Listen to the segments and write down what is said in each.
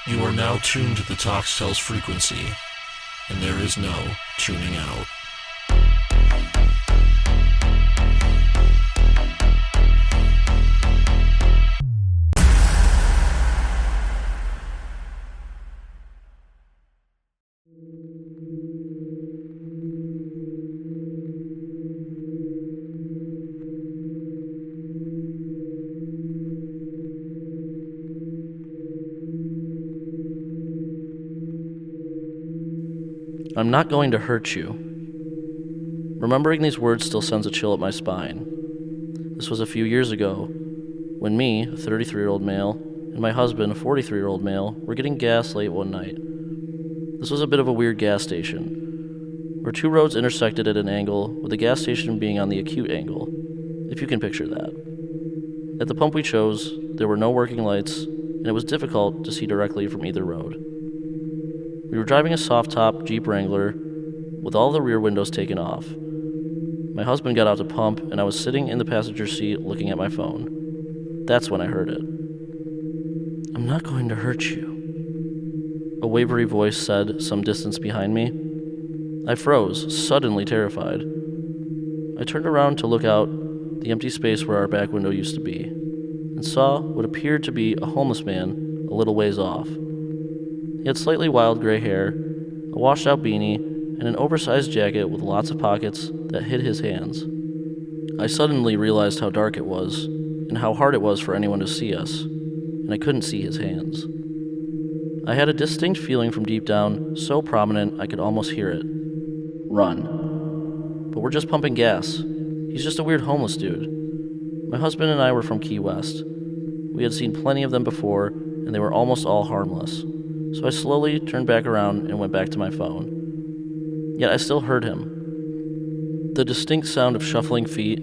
You are now tuned to the Toxtel's frequency, and there is no tuning out. I'm not going to hurt you. Remembering these words still sends a chill up my spine. This was a few years ago, when me, a 33-year-old male, and my husband, a 43-year-old male, were getting gas late one night. This was a bit of a weird gas station, where two roads intersected at an angle, with the gas station being on the acute angle, if you can picture that. At the pump we chose, there were no working lights, and it was difficult to see directly from either road. We were driving a soft-top Jeep Wrangler with all the rear windows taken off. My husband got out to pump, and I was sitting in the passenger seat looking at my phone. That's when I heard it. "I'm not going to hurt you," a wavery voice said some distance behind me. I froze, suddenly terrified. I turned around to look out the empty space where our back window used to be, and saw what appeared to be a homeless man a little ways off. He had slightly wild gray hair, a washed-out beanie, and an oversized jacket with lots of pockets that hid his hands. I suddenly realized how dark it was, and how hard it was for anyone to see us, and I couldn't see his hands. I had a distinct feeling from deep down, so prominent I could almost hear it. Run. But we're just pumping gas. He's just a weird homeless dude. My husband and I were from Key West. We had seen plenty of them before, and they were almost all harmless. So I slowly turned back around and went back to my phone. Yet I still heard him. The distinct sound of shuffling feet,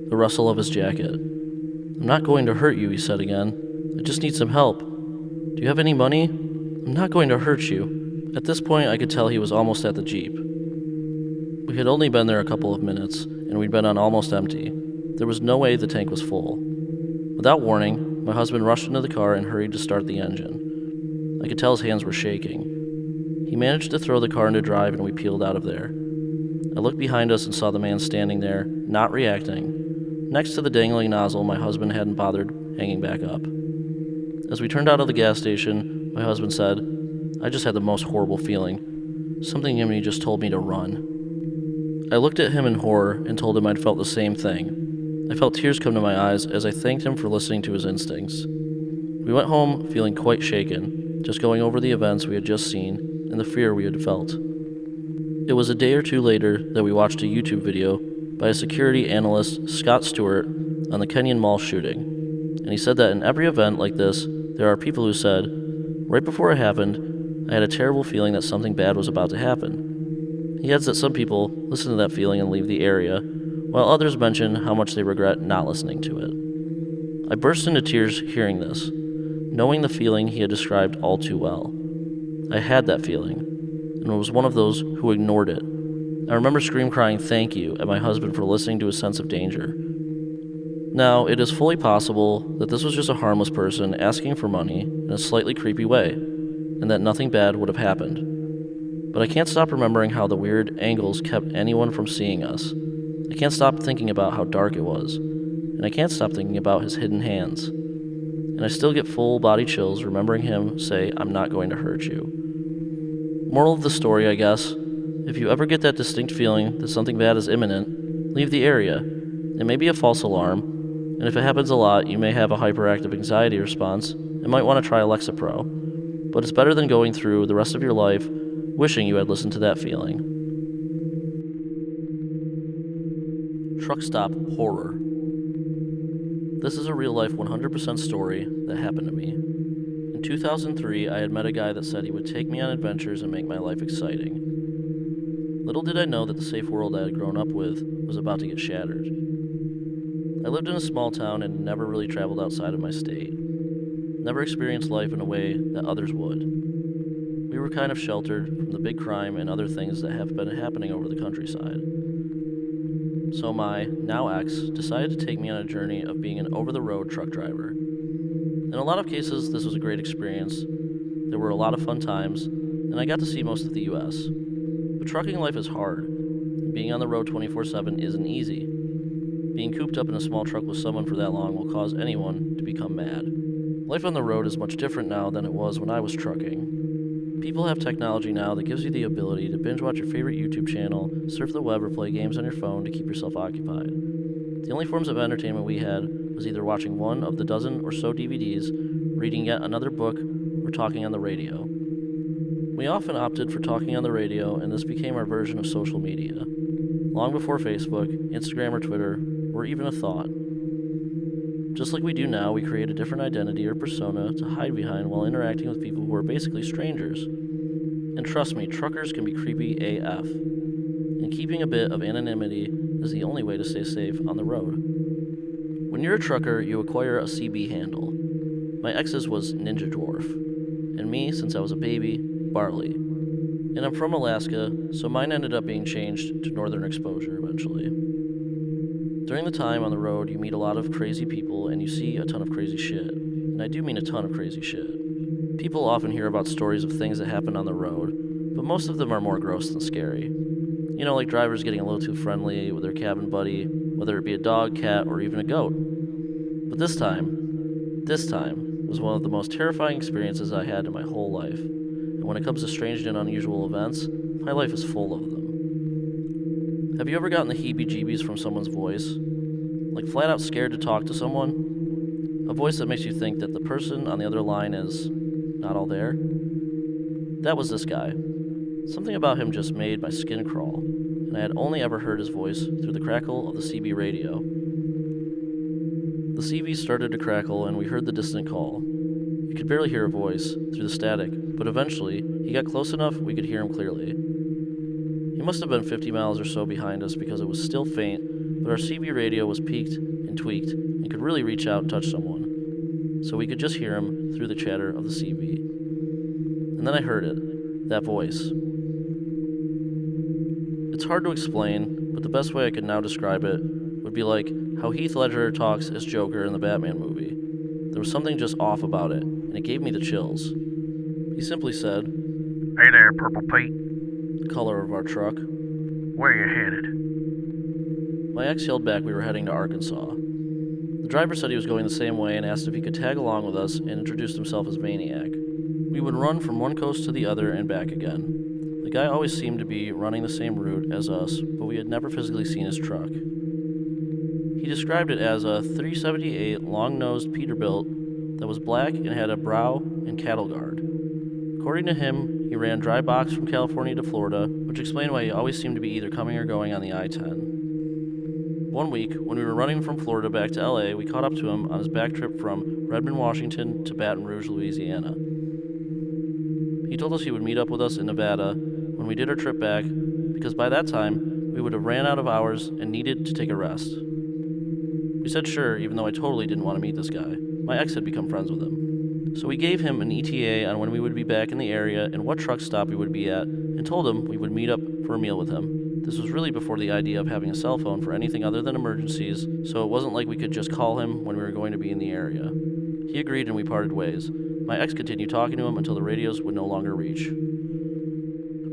the rustle of his jacket. "I'm not going to hurt you," he said again. "I just need some help. Do you have any money? I'm not going to hurt you." At this point, I could tell he was almost at the Jeep. We had only been there a couple of minutes, and we'd been on almost empty. There was no way the tank was full. Without warning, my husband rushed into the car and hurried to start the engine. I could tell his hands were shaking. He managed to throw the car into drive, and we peeled out of there. I looked behind us and saw the man standing there, not reacting, next to the dangling nozzle my husband hadn't bothered hanging back up. As we turned out of the gas station, my husband said, "I just had the most horrible feeling. Something in me just told me to run." I looked at him in horror and told him I'd felt the same thing. I felt tears come to my eyes as I thanked him for listening to his instincts. We went home feeling quite shaken, just going over the events we had just seen and the fear we had felt. It was a day or two later that we watched a YouTube video by a security analyst, Scott Stewart, on the Kenyan Mall shooting, and he said that in every event like this, there are people who said, "Right before it happened, I had a terrible feeling that something bad was about to happen." He adds that some people listen to that feeling and leave the area, while others mention how much they regret not listening to it. I burst into tears hearing this, knowing the feeling he had described all too well. I had that feeling, and was one of those who ignored it. I remember crying "thank you" at my husband for listening to his sense of danger. Now, it is fully possible that this was just a harmless person asking for money in a slightly creepy way, and that nothing bad would have happened. But I can't stop remembering how the weird angles kept anyone from seeing us. I can't stop thinking about how dark it was, and I can't stop thinking about his hidden hands. And I still get full body chills remembering him say, "I'm not going to hurt you." Moral of the story, I guess, if you ever get that distinct feeling that something bad is imminent, leave the area. It may be a false alarm, and if it happens a lot, you may have a hyperactive anxiety response and might want to try Lexapro. But it's better than going through the rest of your life wishing you had listened to that feeling. Truck stop horror. This is a real-life 100% story that happened to me. In 2003, I had met a guy that said he would take me on adventures and make my life exciting. Little did I know that the safe world I had grown up with was about to get shattered. I lived in a small town and never really traveled outside of my state. Never experienced life in a way that others would. We were kind of sheltered from the big crime and other things that have been happening over the countryside. So my, now ex, decided to take me on a journey of being an over-the-road truck driver. In a lot of cases, this was a great experience, There were a lot of fun times, and I got to see most of the US. But trucking life is hard, and being on the road 24/7 isn't easy. Being cooped up in a small truck with someone for that long will cause anyone to become mad. Life on the road is much different now than it was when I was trucking. People have technology now that gives you the ability to binge watch your favorite YouTube channel, surf the web, or play games on your phone to keep yourself occupied. The only forms of entertainment we had was either watching one of the dozen or so DVDs, reading yet another book, or talking on the radio. We often opted for talking on the radio, and this became our version of social media, long before Facebook, Instagram, or Twitter were even a thought. Just like we do now, we create a different identity or persona to hide behind while interacting with people who are basically strangers. And trust me, truckers can be creepy AF. And keeping a bit of anonymity is the only way to stay safe on the road. When you're a trucker, you acquire a CB handle. My ex's was Ninja Dwarf, and me, since I was a baby, Barley. And I'm from Alaska, so mine ended up being changed to Northern Exposure eventually. During the time on the road, you meet a lot of crazy people and you see a ton of crazy shit. And I do mean a ton of crazy shit. People often hear about stories of things that happen on the road, but most of them are more gross than scary. You know, like drivers getting a little too friendly with their cabin buddy, whether it be a dog, cat, or even a goat. But this time was one of the most terrifying experiences I had in my whole life. And when it comes to strange and unusual events, my life is full of them. Have you ever gotten the heebie-jeebies from someone's voice? Like flat out scared to talk to someone? A voice that makes you think that the person on the other line is not all there? That was this guy. Something about him just made my skin crawl, and I had only ever heard his voice through the crackle of the CB radio. The CB started to crackle and we heard the distant call. You could barely hear a voice through the static, but eventually he got close enough we could hear him clearly. He must have been 50 miles or so behind us because it was still faint, but our CB radio was peaked and tweaked and could really reach out and touch someone. So we could just hear him through the chatter of the CB. And then I heard it, that voice. It's hard to explain, but the best way I could now describe it would be like how Heath Ledger talks as Joker in the Batman movie. There was something just off about it, and it gave me the chills. He simply said, "Hey there, Purple Pete. the color of our truck. Where you headed?" My ex yelled back we were heading to Arkansas. The driver said he was going the same way and asked if he could tag along with us and introduced himself as Maniac. We would run from one coast to the other and back again. The guy always seemed to be running the same route as us, but we had never physically seen his truck. He described it as a 378 long-nosed Peterbilt that was black and had a brow and cattle guard. According to him, he ran dry box from California to Florida, which explained why he always seemed to be either coming or going on the I-10. One week, when we were running from Florida back to LA, we caught up to him on his back trip from Redmond, Washington to Baton Rouge, Louisiana. He told us he would meet up with us in Nevada when we did our trip back, because by that time, we would have ran out of hours and needed to take a rest. We said sure, even though I totally didn't want to meet this guy. My ex had become friends with him. So we gave him an ETA on when we would be back in the area and what truck stop we would be at, and told him we would meet up for a meal with him. This was really before the idea of having a cell phone for anything other than emergencies, so it wasn't like we could just call him when we were going to be in the area. He agreed and we parted ways. My ex continued talking to him until the radios would no longer reach.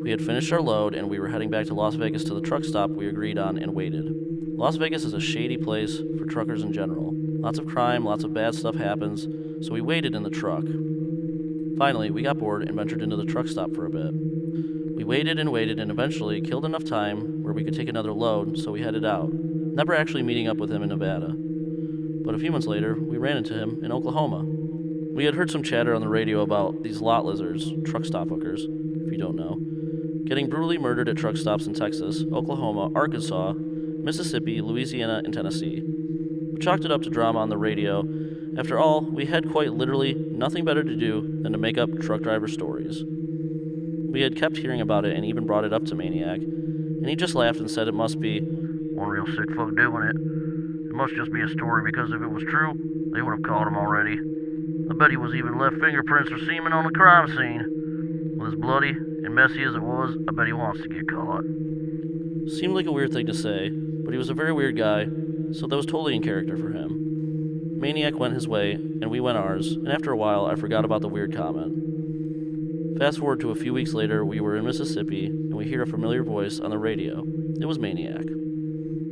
We had finished our load and we were heading back to Las Vegas to the truck stop we agreed on and waited. Las Vegas is a shady place for truckers in general. Lots of crime, lots of bad stuff happens, so we waited in the truck. Finally, we got bored and ventured into the truck stop for a bit. We waited and eventually killed enough time where we could take another load, so we headed out, never actually meeting up with him in Nevada. But a few months later, we ran into him in Oklahoma. We had heard some chatter on the radio about these lot lizards, truck stop hookers, if you don't know, getting brutally murdered at truck stops in Texas, Oklahoma, Arkansas, Mississippi, Louisiana, and Tennessee. We chalked it up to drama on the radio. After all, we had quite literally nothing better to do than to make up truck driver stories. We had kept hearing about it and even brought it up to Maniac, and he just laughed and said it must be One real sick fuck doing it. It must just be a story because if it was true, they would have caught him already. I bet he was even left fingerprints or semen on the crime scene. With as bloody and messy as it was, I bet he wants to get caught. Seemed like a weird thing to say, but he was a very weird guy, so that was totally in character for him. Maniac went his way, and we went ours, and after a while I forgot about the weird comment. Fast forward to a few weeks later, we were in Mississippi, and we hear a familiar voice on the radio. It was Maniac.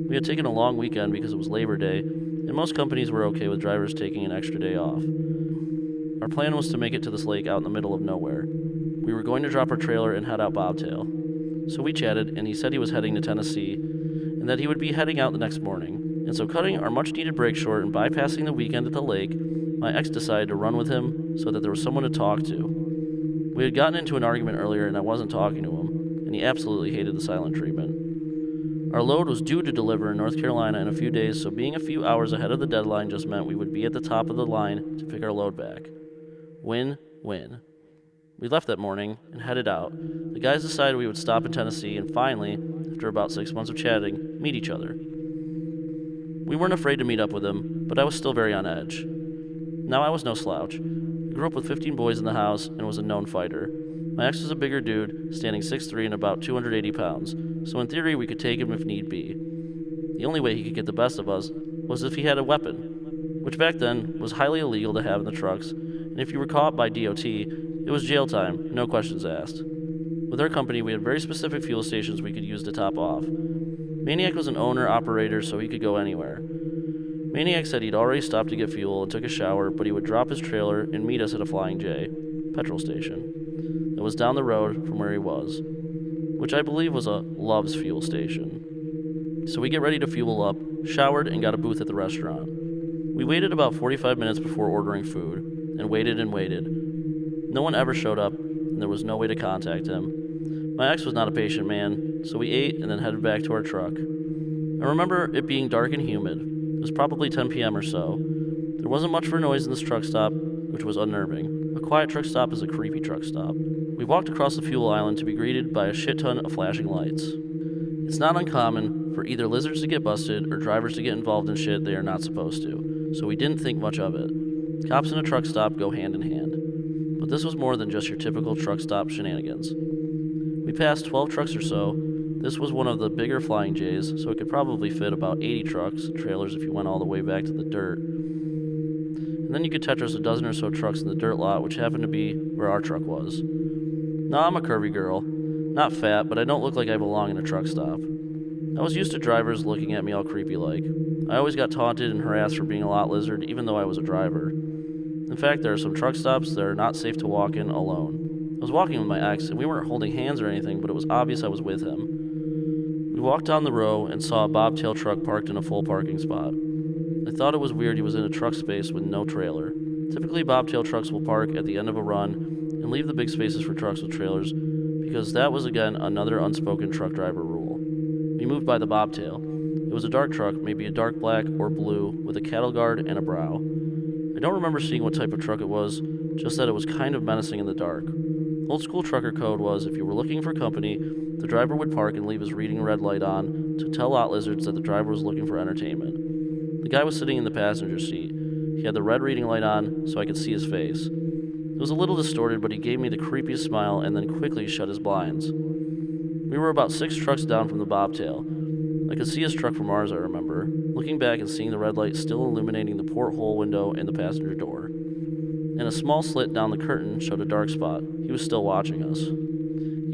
We had taken a long weekend because it was Labor Day, and most companies were okay with drivers taking an extra day off. Our plan was to make it to this lake out in the middle of nowhere. We were going to drop our trailer and head out bobtail. So we chatted, and he said he was heading to Tennessee, and that he would be heading out the next morning. And so cutting our much-needed break short and bypassing the weekend at the lake, my ex decided to run with him so that there was someone to talk to. We had gotten into an argument earlier, and I wasn't talking to him, and he absolutely hated the silent treatment. Our load was due to deliver in North Carolina in a few days, so being a few hours ahead of the deadline just meant we would be at the top of the line to pick our load back. Win-win. We left that morning and headed out. The guys decided we would stop in Tennessee and finally, after about 6 months of chatting, meet each other. We weren't afraid to meet up with him, but I was still very on edge. Now I was no slouch. I grew up with 15 boys in the house and was a known fighter. My ex was a bigger dude, standing 6'3" and about 280 pounds, so in theory we could take him if need be. The only way he could get the best of us was if he had a weapon, which back then was highly illegal to have in the trucks, and if you were caught by DOT, it was jail time, no questions asked. With our company, we had very specific fuel stations we could use to top off. Maniac was an owner-operator, so he could go anywhere. Maniac said he'd already stopped to get fuel and took a shower, but he would drop his trailer and meet us at a Flying J petrol station that was down the road from where he was, which I believe was a Love's fuel station. So we get ready to fuel up, showered, and got a booth at the restaurant. We waited about 45 minutes before ordering food, and waited and waited. No one ever showed up, and there was no way to contact him. My ex was not a patient man, so we ate and then headed back to our truck. I remember it being dark and humid. It was probably 10 p.m. or so. There wasn't much for noise in this truck stop, which was unnerving. A quiet truck stop is a creepy truck stop. We walked across the fuel island to be greeted by a shit ton of flashing lights. It's not uncommon for either lizards to get busted or drivers to get involved in shit they are not supposed to, so we didn't think much of it. Cops and a truck stop go hand in hand. But this was more than just your typical truck stop shenanigans. We passed 12 trucks or so. This was one of the bigger Flying J's, so it could probably fit about 80 trucks and trailers if you went all the way back to the dirt. And then you could Tetris a dozen or so trucks in the dirt lot, which happened to be where our truck was. Now, I'm a curvy girl. Not fat, but I don't look like I belong in a truck stop. I was used to drivers looking at me all creepy like. I always got taunted and harassed for being a lot lizard, even though I was a driver. In fact, there are some truck stops that are not safe to walk in alone. I was walking with my ex, and we weren't holding hands or anything, but it was obvious I was with him. We walked down the row and saw a bobtail truck parked in a full parking spot. I thought it was weird he was in a truck space with no trailer. Typically, bobtail trucks will park at the end of a run and leave the big spaces for trucks with trailers, because that was, again, another unspoken truck driver rule. We moved by the bobtail. It was a dark truck, maybe a dark black or blue, with a cattle guard and a brow. I don't remember seeing what type of truck it was, just that it was kind of menacing in the dark. Old school trucker code was, if you were looking for company, the driver would park and leave his reading red light on to tell lot lizards that the driver was looking for entertainment. The guy was sitting in the passenger seat. He had the red reading light on, so I could see his face. It was a little distorted, but he gave me the creepiest smile and then quickly shut his blinds. We were about 6 trucks down from the bobtail. I could see his truck from ours, I remember, looking back and seeing the red light still illuminating the porthole window and the passenger door. And a small slit down the curtain showed a dark spot. He was still watching us.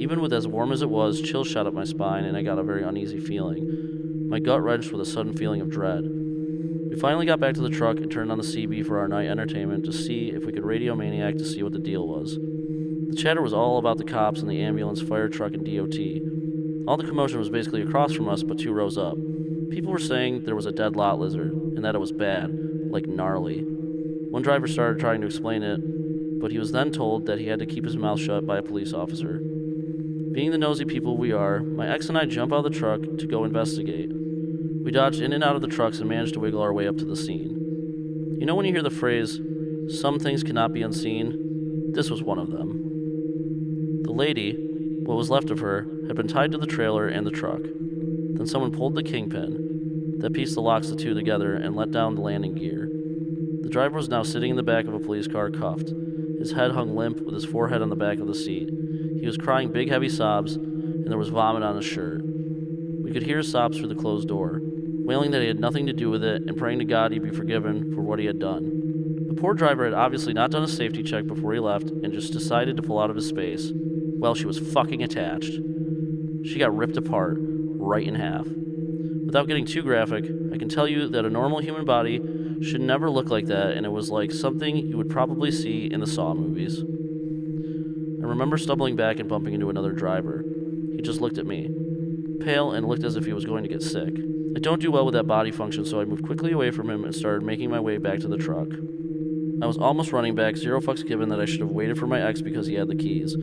Even with as warm as it was, chills shot up my spine and I got a very uneasy feeling. My gut wrenched with a sudden feeling of dread. We finally got back to the truck and turned on the CB for our night entertainment to see if we could radio Maniac to see what the deal was. The chatter was all about the cops and the ambulance, fire truck, and DOT. All the commotion was basically across from us, but 2 rows up. People were saying there was a dead lot lizard, and that it was bad, like gnarly. One driver started trying to explain it, but he was then told that he had to keep his mouth shut by a police officer. Being the nosy people we are, my ex and I jump out of the truck to go investigate. We dodged in and out of the trucks and managed to wiggle our way up to the scene. You know when you hear the phrase, "Some things cannot be unseen"? This was one of them. The lady, what was left of her, had been tied to the trailer and the truck. Then someone pulled the kingpin, that piece that locks the two together, and let down the landing gear. The driver was now sitting in the back of a police car, cuffed. His head hung limp with his forehead on the back of the seat. He was crying big, heavy sobs, and there was vomit on his shirt. We could hear his sobs through the closed door, wailing that he had nothing to do with it and praying to God he'd be forgiven for what he had done. But poor driver had obviously not done a safety check before he left and just decided to pull out of his space. Well, she was fucking attached. She got ripped apart, right in half. Without getting too graphic, I can tell you that a normal human body should never look like that, and it was like something you would probably see in the Saw movies. I remember stumbling back and bumping into another driver. He just looked at me, pale and looked as if he was going to get sick. I don't do well with that body function, so I moved quickly away from him and started making my way back to the truck. I was almost running back, zero fucks given that I should have waited for my ex because he had the keys.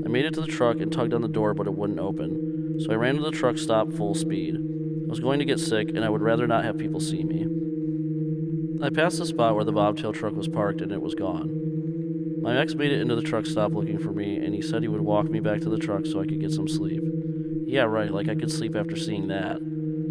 I made it to the truck and tugged on the door, but it wouldn't open, so I ran to the truck stop full speed. I was going to get sick, and I would rather not have people see me. I passed the spot where the bobtail truck was parked, and it was gone. My ex made it into the truck stop looking for me, and he said he would walk me back to the truck so I could get some sleep. Yeah, right, like I could sleep after seeing that.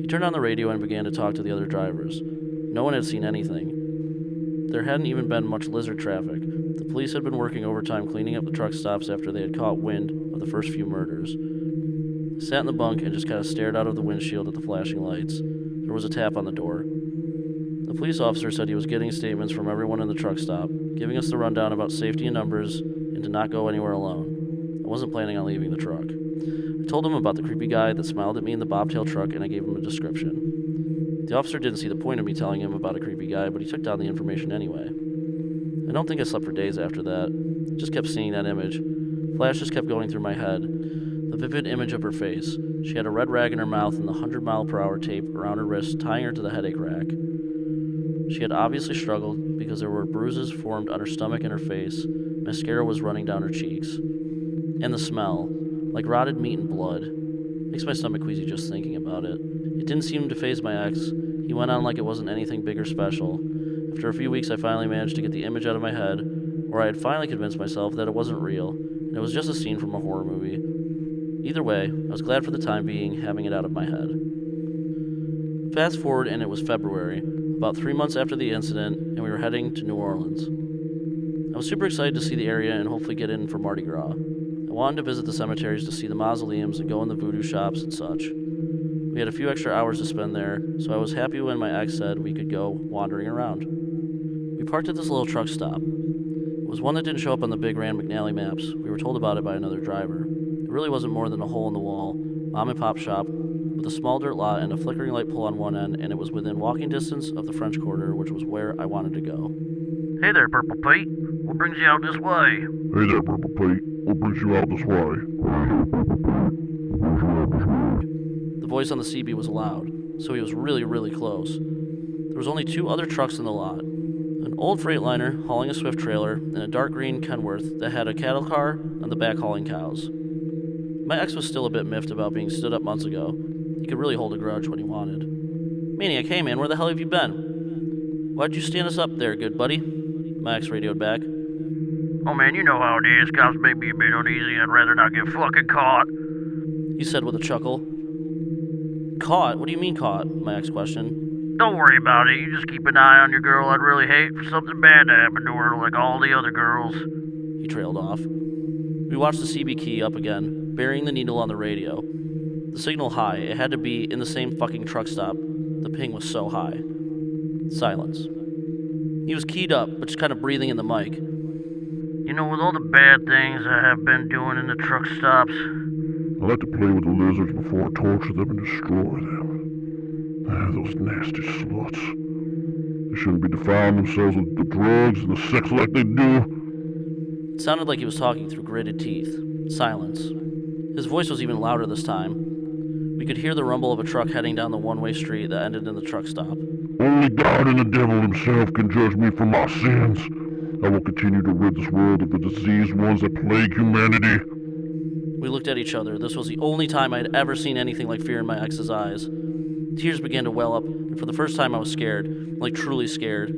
He turned on the radio and began to talk to the other drivers. No one had seen anything. There hadn't even been much lizard traffic. The police had been working overtime cleaning up the truck stops after they had caught wind of the first few murders. I sat in the bunk and just kind of stared out of the windshield at the flashing lights. There was a tap on the door. The police officer said he was getting statements from everyone in the truck stop, giving us the rundown about safety in numbers and to not go anywhere alone. I wasn't planning on leaving the truck. I told him about the creepy guy that smiled at me in the bobtail truck, and I gave him a description. The officer didn't see the point of me telling him about a creepy guy, but he took down the information anyway. I don't think I slept for days after that. I just kept seeing that image. Flashes kept going through my head. The vivid image of her face. She had a red rag in her mouth and the 100-mile-per-hour tape around her wrist, tying her to the headache rack. She had obviously struggled because there were bruises formed on her stomach and her face. Mascara was running down her cheeks. And the smell, like rotted meat and blood, makes my stomach queasy just thinking about it. It didn't seem to faze my ex. He went on like it wasn't anything big or special. After a few weeks, I finally managed to get the image out of my head, or I had finally convinced myself that it wasn't real, and it was just a scene from a horror movie. Either way, I was glad for the time being having it out of my head. Fast forward, and it was February, about 3 months after the incident, and we were heading to New Orleans. I was super excited to see the area and hopefully get in for Mardi Gras. I wanted to visit the cemeteries to see the mausoleums and go in the voodoo shops and such. We had a few extra hours to spend there, so I was happy when my ex said we could go wandering around. We parked at this little truck stop. It was one that didn't show up on the big Rand McNally maps. We were told about it by another driver. It really wasn't more than a hole in the wall, mom and pop shop, with a small dirt lot and a flickering light pole on one end, and it was within walking distance of the French Quarter, which was where I wanted to go. Hey there, Purple Pete. What brings you out this way? Hey there, Purple Pete. What brings you out this way? The voice on the CB was loud, so he was really, really close. There was only 2 other trucks in the lot. An old Freightliner hauling a Swift trailer, and a dark green Kenworth that had a cattle car on the back hauling cows. My ex was still a bit miffed about being stood up months ago. He could really hold a grudge when he wanted. Maniac, hey man, where the hell have you been? Why'd you stand us up there, good buddy? My ex radioed back. Oh man, you know how it is. Cops make me a bit uneasy. I'd rather not get fucking caught. He said with a chuckle. Caught? What do you mean caught? My ex questioned. Don't worry about it. You just keep an eye on your girl. I'd really hate for something bad to happen to her like all the other girls. He trailed off. We watched the CB key up again, burying the needle on the radio. The signal high. It had to be in the same fucking truck stop. The ping was so high. Silence. He was keyed up, but just kind of breathing in the mic. You know, with all the bad things I have been doing in the truck stops, I like to play with the lizards before I torture them and destroy them. Those nasty sluts. They shouldn't be defiling themselves with the drugs and the sex like they do. It sounded like he was talking through gritted teeth. Silence. His voice was even louder this time. We could hear the rumble of a truck heading down the one-way street that ended in the truck stop. Only God and the devil himself can judge me for my sins. I will continue to rid this world of the diseased ones that plague humanity. We looked at each other. This was the only time I had ever seen anything like fear in my ex's eyes. Tears began to well up, and for the first time I was scared, like truly scared.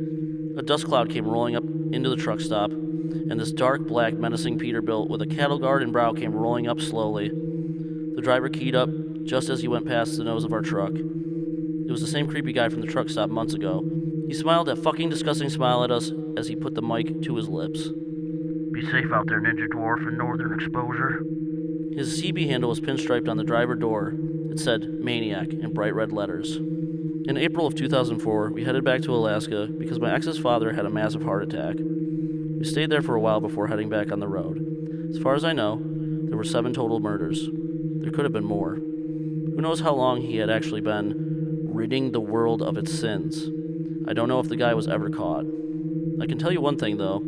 A dust cloud came rolling up into the truck stop, and this dark, black, menacing Peterbilt with a cattle guard and brow came rolling up slowly. The driver keyed up just as he went past the nose of our truck. It was the same creepy guy from the truck stop months ago. He smiled that fucking disgusting smile at us as he put the mic to his lips. be safe out there, Ninja Dwarf, in Northern Exposure. His CB handle was pinstriped on the driver door. It said Maniac in bright red letters. In April of 2004, we headed back to Alaska because my ex's father had a massive heart attack. We stayed there for a while before heading back on the road. As far as I know, there were 7 total murders. There could have been more. Who knows how long he had actually been ridding the world of its sins. I don't know if the guy was ever caught. I can tell you one thing though.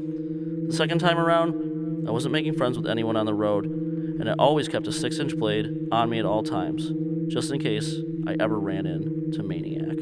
The second time around, I wasn't making friends with anyone on the road, and I always kept a 6-inch blade on me at all times, just in case I ever ran into Maniac.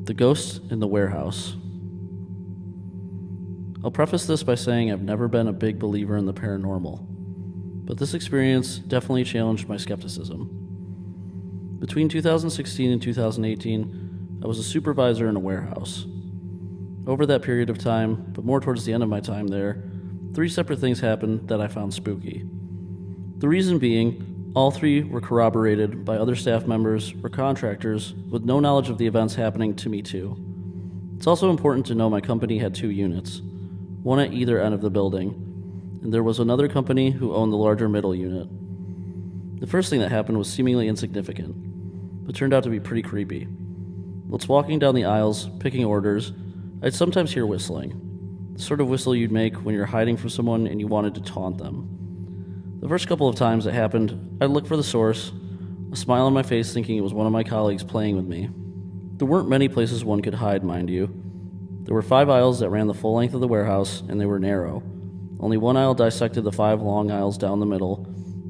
The Ghost in the Warehouse. I'll preface this by saying I've never been a big believer in the paranormal, but this experience definitely challenged my skepticism. Between 2016 and 2018, I was a supervisor in a warehouse. Over that period of time, but more towards the end of my time there, 3 separate things happened that I found spooky. The reason being, all 3 were corroborated by other staff members or contractors with no knowledge of the events happening to me too. It's also important to know my company had 2 units, one at either end of the building, and there was another company who owned the larger middle unit. The first thing that happened was seemingly insignificant, but turned out to be pretty creepy. Whilst walking down the aisles, picking orders, I'd sometimes hear whistling, the sort of whistle you'd make when you're hiding from someone and you wanted to taunt them. The first couple of times it happened, I'd look for the source, a smile on my face thinking it was one of my colleagues playing with me. There weren't many places one could hide, mind you. There were 5 aisles that ran the full length of the warehouse, and they were narrow. Only one aisle dissected the 5 long aisles down the middle,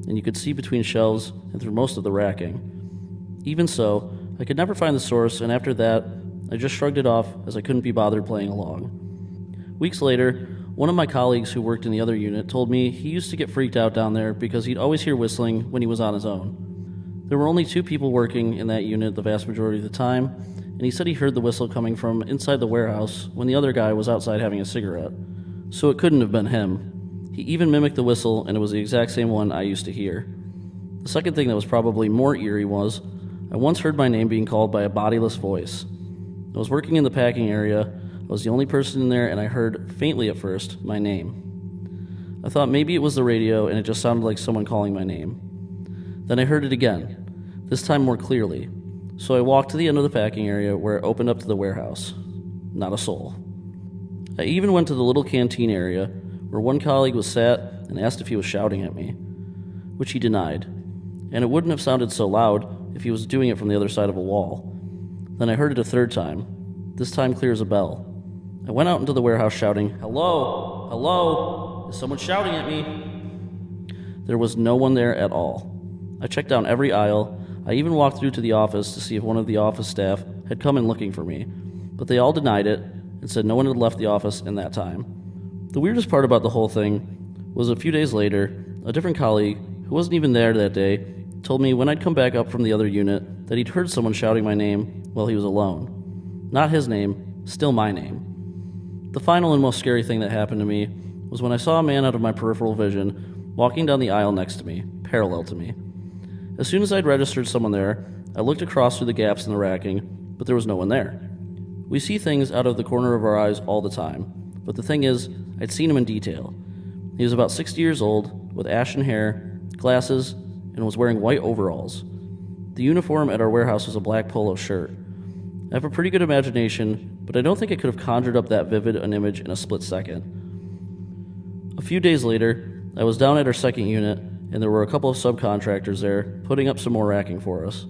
and you could see between shelves and through most of the racking. Even so, I could never find the source, and after that, I just shrugged it off as I couldn't be bothered playing along. Weeks later, one of my colleagues who worked in the other unit told me he used to get freaked out down there because he'd always hear whistling when he was on his own. There were only 2 people working in that unit the vast majority of the time, and he said he heard the whistle coming from inside the warehouse when the other guy was outside having a cigarette. So it couldn't have been him. He even mimicked the whistle, and it was the exact same one I used to hear. The second thing that was probably more eerie was, I once heard my name being called by a bodiless voice. I was working in the packing area. I was the only person in there, and I heard, faintly at first, my name. I thought maybe it was the radio and it just sounded like someone calling my name. Then I heard it again, this time more clearly. So I walked to the end of the packing area where it opened up to the warehouse. Not a soul. I even went to the little canteen area where one colleague was sat and asked if he was shouting at me, which he denied. And it wouldn't have sounded so loud if he was doing it from the other side of a wall. Then I heard it a 3rd time, this time clear as a bell. I went out into the warehouse shouting, "Hello? Hello? Is someone shouting at me?" There was no one there at all. I checked down every aisle. I even walked through to the office to see if one of the office staff had come in looking for me, but they all denied it and said no one had left the office in that time. The weirdest part about the whole thing was a few days later, a different colleague, who wasn't even there that day, told me when I'd come back up from the other unit that he'd heard someone shouting my name while he was alone. Not his name, still my name. The final and most scary thing that happened to me was when I saw a man out of my peripheral vision walking down the aisle next to me, parallel to me. As soon as I'd registered someone there, I looked across through the gaps in the racking, but there was no one there. We see things out of the corner of our eyes all the time, but the thing is, I'd seen him in detail. He was about 60 years old, with ashen hair, glasses, and was wearing white overalls. The uniform at our warehouse was a black polo shirt. I have a pretty good imagination, but I don't think I could have conjured up that vivid an image in a split second. A few days later, I was down at our second unit, and there were a couple of subcontractors there putting up some more racking for us.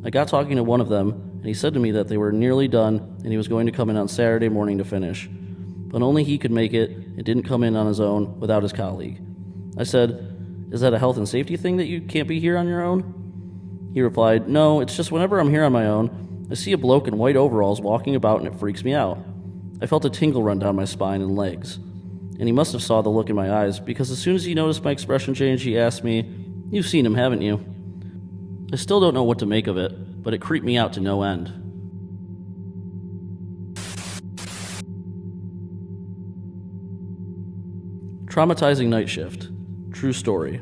I got talking to one of them, and he said to me that they were nearly done and he was going to come in on Saturday morning to finish, but only he could make it and didn't come in on his own without his colleague. I said, "Is that a health and safety thing that you can't be here on your own?" He replied, "No, it's just whenever I'm here on my own, I see a bloke in white overalls walking about and it freaks me out. I felt a tingle run down my spine and legs. and he must have saw the look in my eyes, because as soon as he noticed my expression change, he asked me, "You've seen him, haven't you?" I still don't know what to make of it, but it creeped me out to no end. Traumatizing night shift. True story.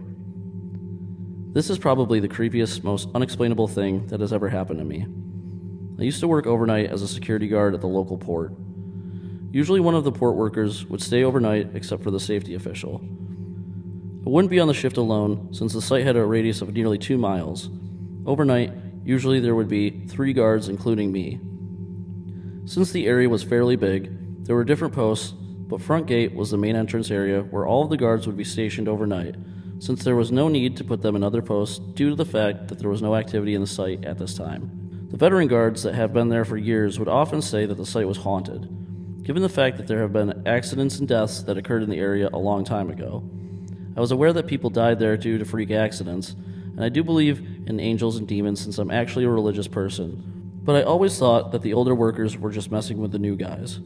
This is probably the creepiest, most unexplainable thing that has ever happened to me. I used to work overnight as a security guard at the local port. Usually one of the port workers would stay overnight except for the safety official. I wouldn't be on the shift alone since the site had a radius of nearly 2 miles. Overnight, usually there would be 3 guards including me. Since the area was fairly big, there were different posts, but front gate was the main entrance area where all of the guards would be stationed overnight, since there was no need to put them in other posts due to the fact that there was no activity in the site at this time. The veteran guards that have been there for years would often say that the site was haunted, given the fact that there have been accidents and deaths that occurred in the area a long time ago. I was aware that people died there due to freak accidents, and I do believe in angels and demons since I'm actually a religious person, but I always thought that the older workers were just messing with the new guys.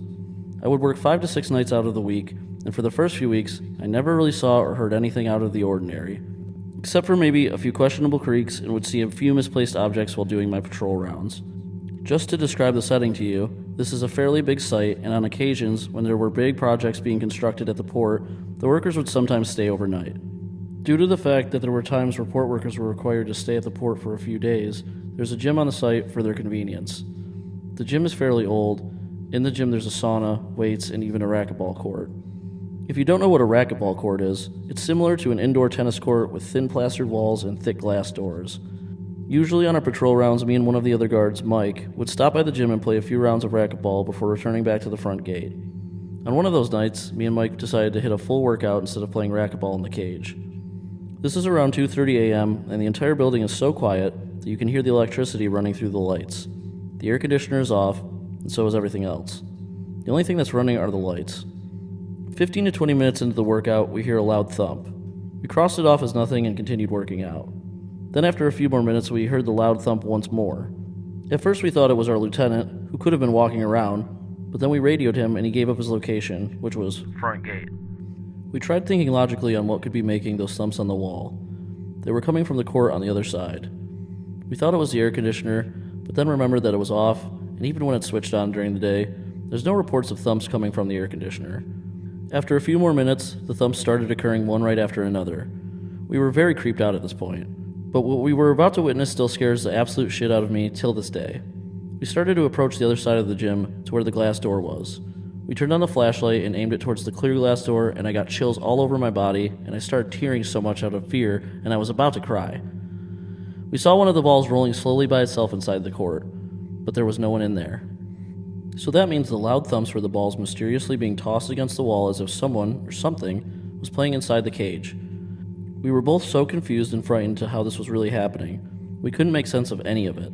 I would work 5 to 6 nights out of the week, and for the first few weeks, I never really saw or heard anything out of the ordinary, except for maybe a few questionable creaks, and would see a few misplaced objects while doing my patrol rounds. Just to describe the setting to you, this is a fairly big site, and on occasions, when there were big projects being constructed at the port, the workers would sometimes stay overnight. Due to the fact that there were times where port workers were required to stay at the port for a few days, there's a gym on the site for their convenience. The gym is fairly old. In the gym there's a sauna, weights, and even a racquetball court. If you don't know what a racquetball court is, it's similar to an indoor tennis court with thin plastered walls and thick glass doors. Usually on our patrol rounds, me and one of the other guards, Mike, would stop by the gym and play a few rounds of racquetball before returning back to the front gate. On one of those nights, me and Mike decided to hit a full workout instead of playing racquetball in the cage. This is around 2:30 a.m., and the entire building is so quiet that you can hear the electricity running through the lights. The air conditioner is off, and so is everything else. The only thing that's running are the lights. 15 to 20 minutes into the workout, we hear a loud thump. We crossed it off as nothing and continued working out. Then after a few more minutes, we heard the loud thump once more. At first we thought it was our lieutenant, who could have been walking around, but then we radioed him and he gave up his location, which was front gate. We tried thinking logically on what could be making those thumps on the wall. They were coming from the court on the other side. We thought it was the air conditioner, but then remembered that it was off, and even when it's switched on during the day, there's no reports of thumps coming from the air conditioner. After a few more minutes, the thumps started occurring one right after another. We were very creeped out at this point, but what we were about to witness still scares the absolute shit out of me till this day. We started to approach the other side of the gym to where the glass door was. We turned on the flashlight and aimed it towards the clear glass door, and I got chills all over my body, and I started tearing so much out of fear, and I was about to cry. We saw one of the balls rolling slowly by itself inside the court, but there was no one in there. So that means the loud thumps were the balls mysteriously being tossed against the wall as if someone, or something, was playing inside the cage. We were both so confused and frightened to how this was really happening. We couldn't make sense of any of it.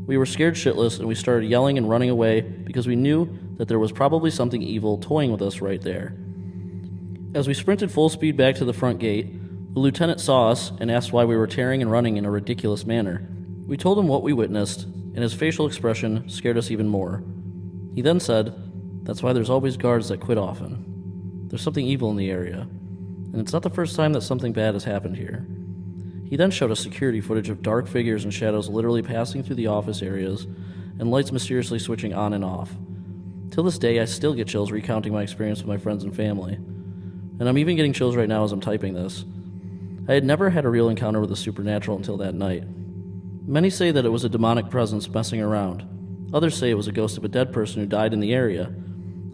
We were scared shitless, and we started yelling and running away because we knew that there was probably something evil toying with us right there. As we sprinted full speed back to the front gate, the lieutenant saw us and asked why we were tearing and running in a ridiculous manner. We told him what we witnessed, and his facial expression scared us even more. He then said, "That's why there's always guards that quit often. There's something evil in the area, and it's not the first time that something bad has happened here." He then showed us security footage of dark figures and shadows literally passing through the office areas, and lights mysteriously switching on and off. Till this day, I still get chills recounting my experience with my friends and family. And I'm even getting chills right now as I'm typing this. I had never had a real encounter with the supernatural until that night. Many say that it was a demonic presence messing around. Others say it was a ghost of a dead person who died in the area.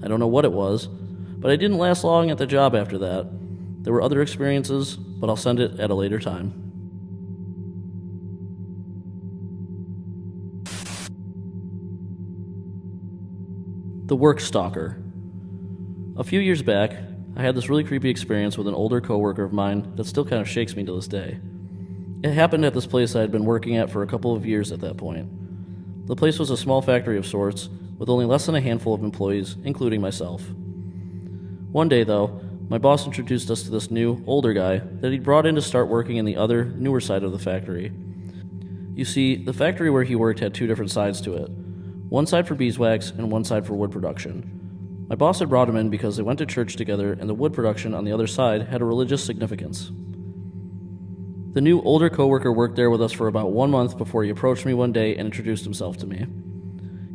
I don't know what it was, but I didn't last long at the job after that. There were other experiences, but I'll send it at a later time. The Work Stalker. A few years back, I had this really creepy experience with an older coworker of mine that still kind of shakes me to this day. It happened at this place I had been working at for a couple of years at that point. The place was a small factory of sorts, with only less than a handful of employees, including myself. One day, though, my boss introduced us to this new, older guy that he'd brought in to start working in the other, newer side of the factory. You see, the factory where he worked had two different sides to it. One side for beeswax and one side for wood production. My boss had brought him in because they went to church together and the wood production on the other side had a religious significance. The new older coworker worked there with us for about 1 month before he approached me one day and introduced himself to me.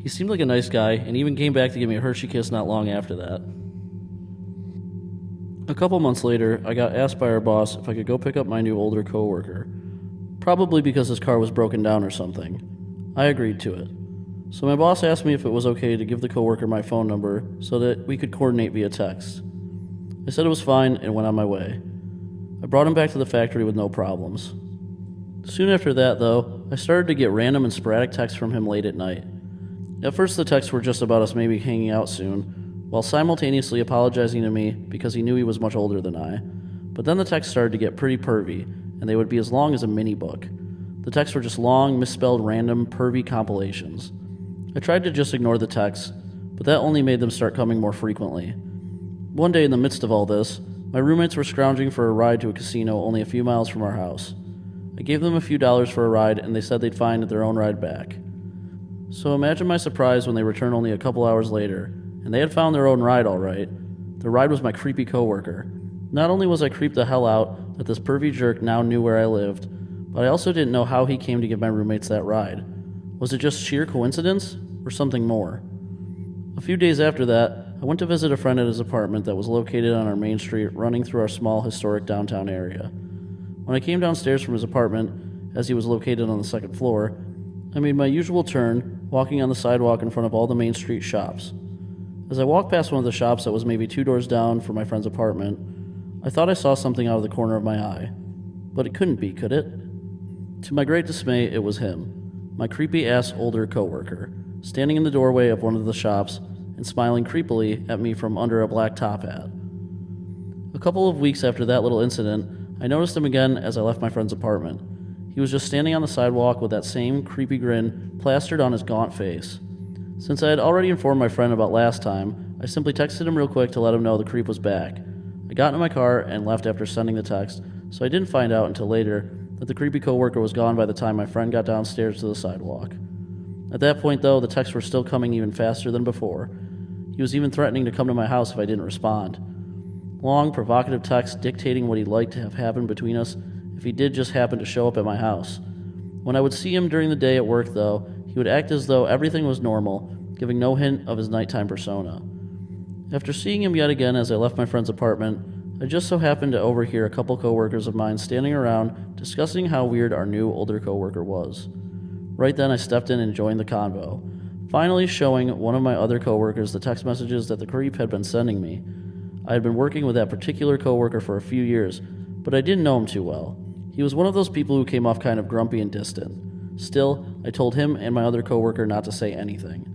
He seemed like a nice guy and even came back to give me a Hershey kiss not long after that. A couple months later, I got asked by our boss if I could go pick up my new older coworker, probably because his car was broken down or something. I agreed to it. So my boss asked me if it was okay to give the coworker my phone number so that we could coordinate via text. I said it was fine and went on my way. I brought him back to the factory with no problems. Soon after that, though, I started to get random and sporadic texts from him late at night. At first the texts were just about us maybe hanging out soon, while simultaneously apologizing to me because he knew he was much older than I. But then the texts started to get pretty pervy, and they would be as long as a mini book. The texts were just long, misspelled, random, pervy compilations. I tried to just ignore the texts, but that only made them start coming more frequently. One day in the midst of all this, my roommates were scrounging for a ride to a casino only a few miles from our house. I gave them a few dollars for a ride, and they said they'd find their own ride back. So imagine my surprise when they returned only a couple hours later, and they had found their own ride all right. The ride was my creepy coworker. Not only was I creeped the hell out that this pervy jerk now knew where I lived, but I also didn't know how he came to give my roommates that ride. Was it just sheer coincidence, or something more? A few days after that, I went to visit a friend at his apartment that was located on our main street running through our small historic downtown area. When I came downstairs from his apartment, as he was located on the second floor, I made my usual turn, walking on the sidewalk in front of all the main street shops. As I walked past one of the shops that was maybe 2 doors down from my friend's apartment, I thought I saw something out of the corner of my eye. But it couldn't be, could it? To my great dismay, it was him. My creepy-ass older coworker, standing in the doorway of one of the shops and smiling creepily at me from under a black top hat. A couple of weeks after that little incident, I noticed him again as I left my friend's apartment. He was just standing on the sidewalk with that same creepy grin plastered on his gaunt face. Since I had already informed my friend about last time, I simply texted him real quick to let him know the creep was back. I got in my car and left after sending the text, so I didn't find out until later that the creepy coworker was gone by the time my friend got downstairs to the sidewalk. At that point, though, the texts were still coming even faster than before. He was even threatening to come to my house if I didn't respond. Long, provocative texts dictating what he'd like to have happen between us if he did just happen to show up at my house. When I would see him during the day at work, though, he would act as though everything was normal, giving no hint of his nighttime persona. After seeing him yet again as I left my friend's apartment, I just so happened to overhear a couple coworkers of mine standing around discussing how weird our new older coworker was. Right then I stepped in and joined the convo, finally showing one of my other coworkers the text messages that the creep had been sending me. I had been working with that particular coworker for a few years, but I didn't know him too well. He was one of those people who came off kind of grumpy and distant. Still, I told him and my other coworker not to say anything.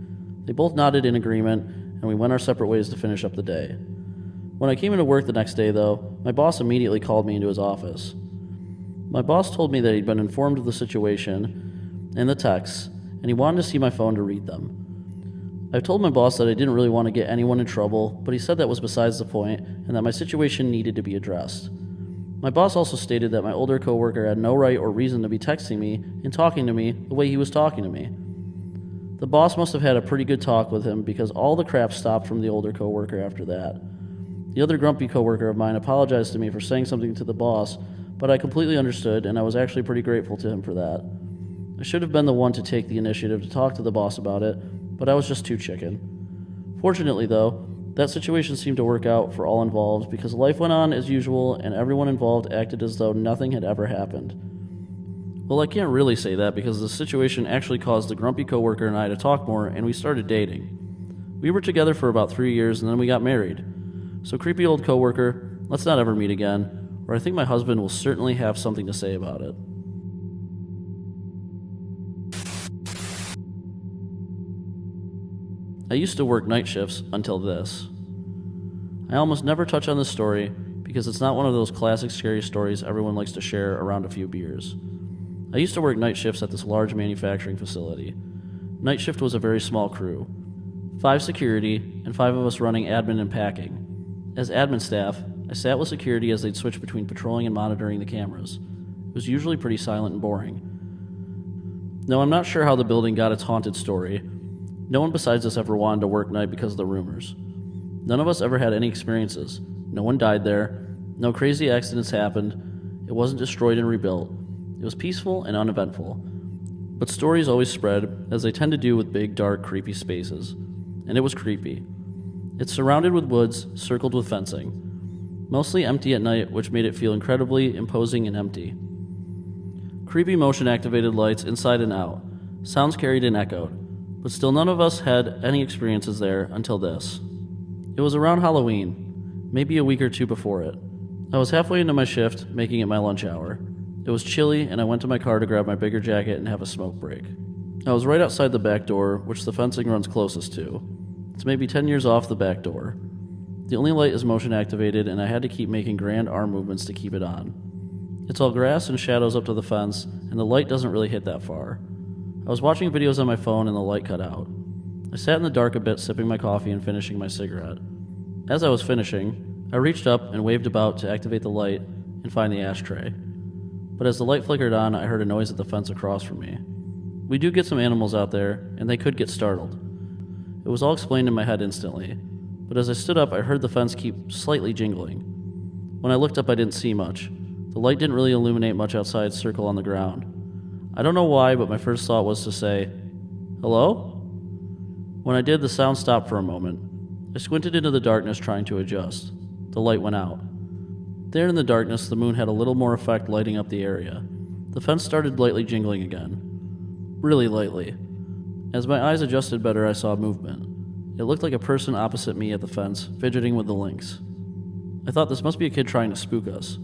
They both nodded in agreement, and we went our separate ways to finish up the day. When I came into work the next day, though, my boss immediately called me into his office. My boss told me that he'd been informed of the situation and the texts, and he wanted to see my phone to read them. I told my boss that I didn't really want to get anyone in trouble, but he said that was besides the point, and that my situation needed to be addressed. My boss also stated that my older coworker had no right or reason to be texting me and talking to me the way he was talking to me. The boss must have had a pretty good talk with him because all the crap stopped from the older coworker after that. The other grumpy coworker of mine apologized to me for saying something to the boss, but I completely understood, and I was actually pretty grateful to him for that. I should have been the one to take the initiative to talk to the boss about it, but I was just too chicken. Fortunately, though, that situation seemed to work out for all involved because life went on as usual and everyone involved acted as though nothing had ever happened. Well, I can't really say that because the situation actually caused the grumpy coworker and I to talk more, and we started dating. We were together for about 3 years and then we got married. So creepy old coworker, let's not ever meet again, or I think my husband will certainly have something to say about it. I used to work night shifts until this. I almost never touch on this story because it's not one of those classic scary stories everyone likes to share around a few beers. I used to work night shifts at this large manufacturing facility. Night shift was a very small crew. 5 security and 5 of us running admin and packing. As admin staff, I sat with security as they'd switch between patrolling and monitoring the cameras. It was usually pretty silent and boring. Now, I'm not sure how the building got its haunted story. No one besides us ever wanted to work night because of the rumors. None of us ever had any experiences. No one died there. No crazy accidents happened. It wasn't destroyed and rebuilt. It was peaceful and uneventful. But stories always spread, as they tend to do with big, dark, creepy spaces. And it was creepy. It's surrounded with woods, circled with fencing. Mostly empty at night, which made it feel incredibly imposing and empty. Creepy motion-activated lights inside and out. Sounds carried and echoed. But still none of us had any experiences there until this. It was around Halloween, maybe a week or two before it. I was halfway into my shift, making it my lunch hour. It was chilly, and I went to my car to grab my bigger jacket and have a smoke break. I was right outside the back door, which the fencing runs closest to. It's maybe 10 years off the back door. The only light is motion activated, and I had to keep making grand arm movements to keep it on. It's all grass and shadows up to the fence, and the light doesn't really hit that far. I was watching videos on my phone and the light cut out. I sat in the dark a bit, sipping my coffee and finishing my cigarette. As I was finishing, I reached up and waved about to activate the light and find the ashtray. But as the light flickered on, I heard a noise at the fence across from me. We do get some animals out there, and they could get startled. It was all explained in my head instantly, but as I stood up, I heard the fence keep slightly jingling. When I looked up, I didn't see much. The light didn't really illuminate much outside circle on the ground. I don't know why, but my first thought was to say, "Hello?" When I did, the sound stopped for a moment. I squinted into the darkness, trying to adjust. The light went out. There in the darkness, the moon had a little more effect lighting up the area. The fence started lightly jingling again. Really lightly. As my eyes adjusted better, I saw movement. It looked like a person opposite me at the fence, fidgeting with the links. I thought this must be a kid trying to spook us.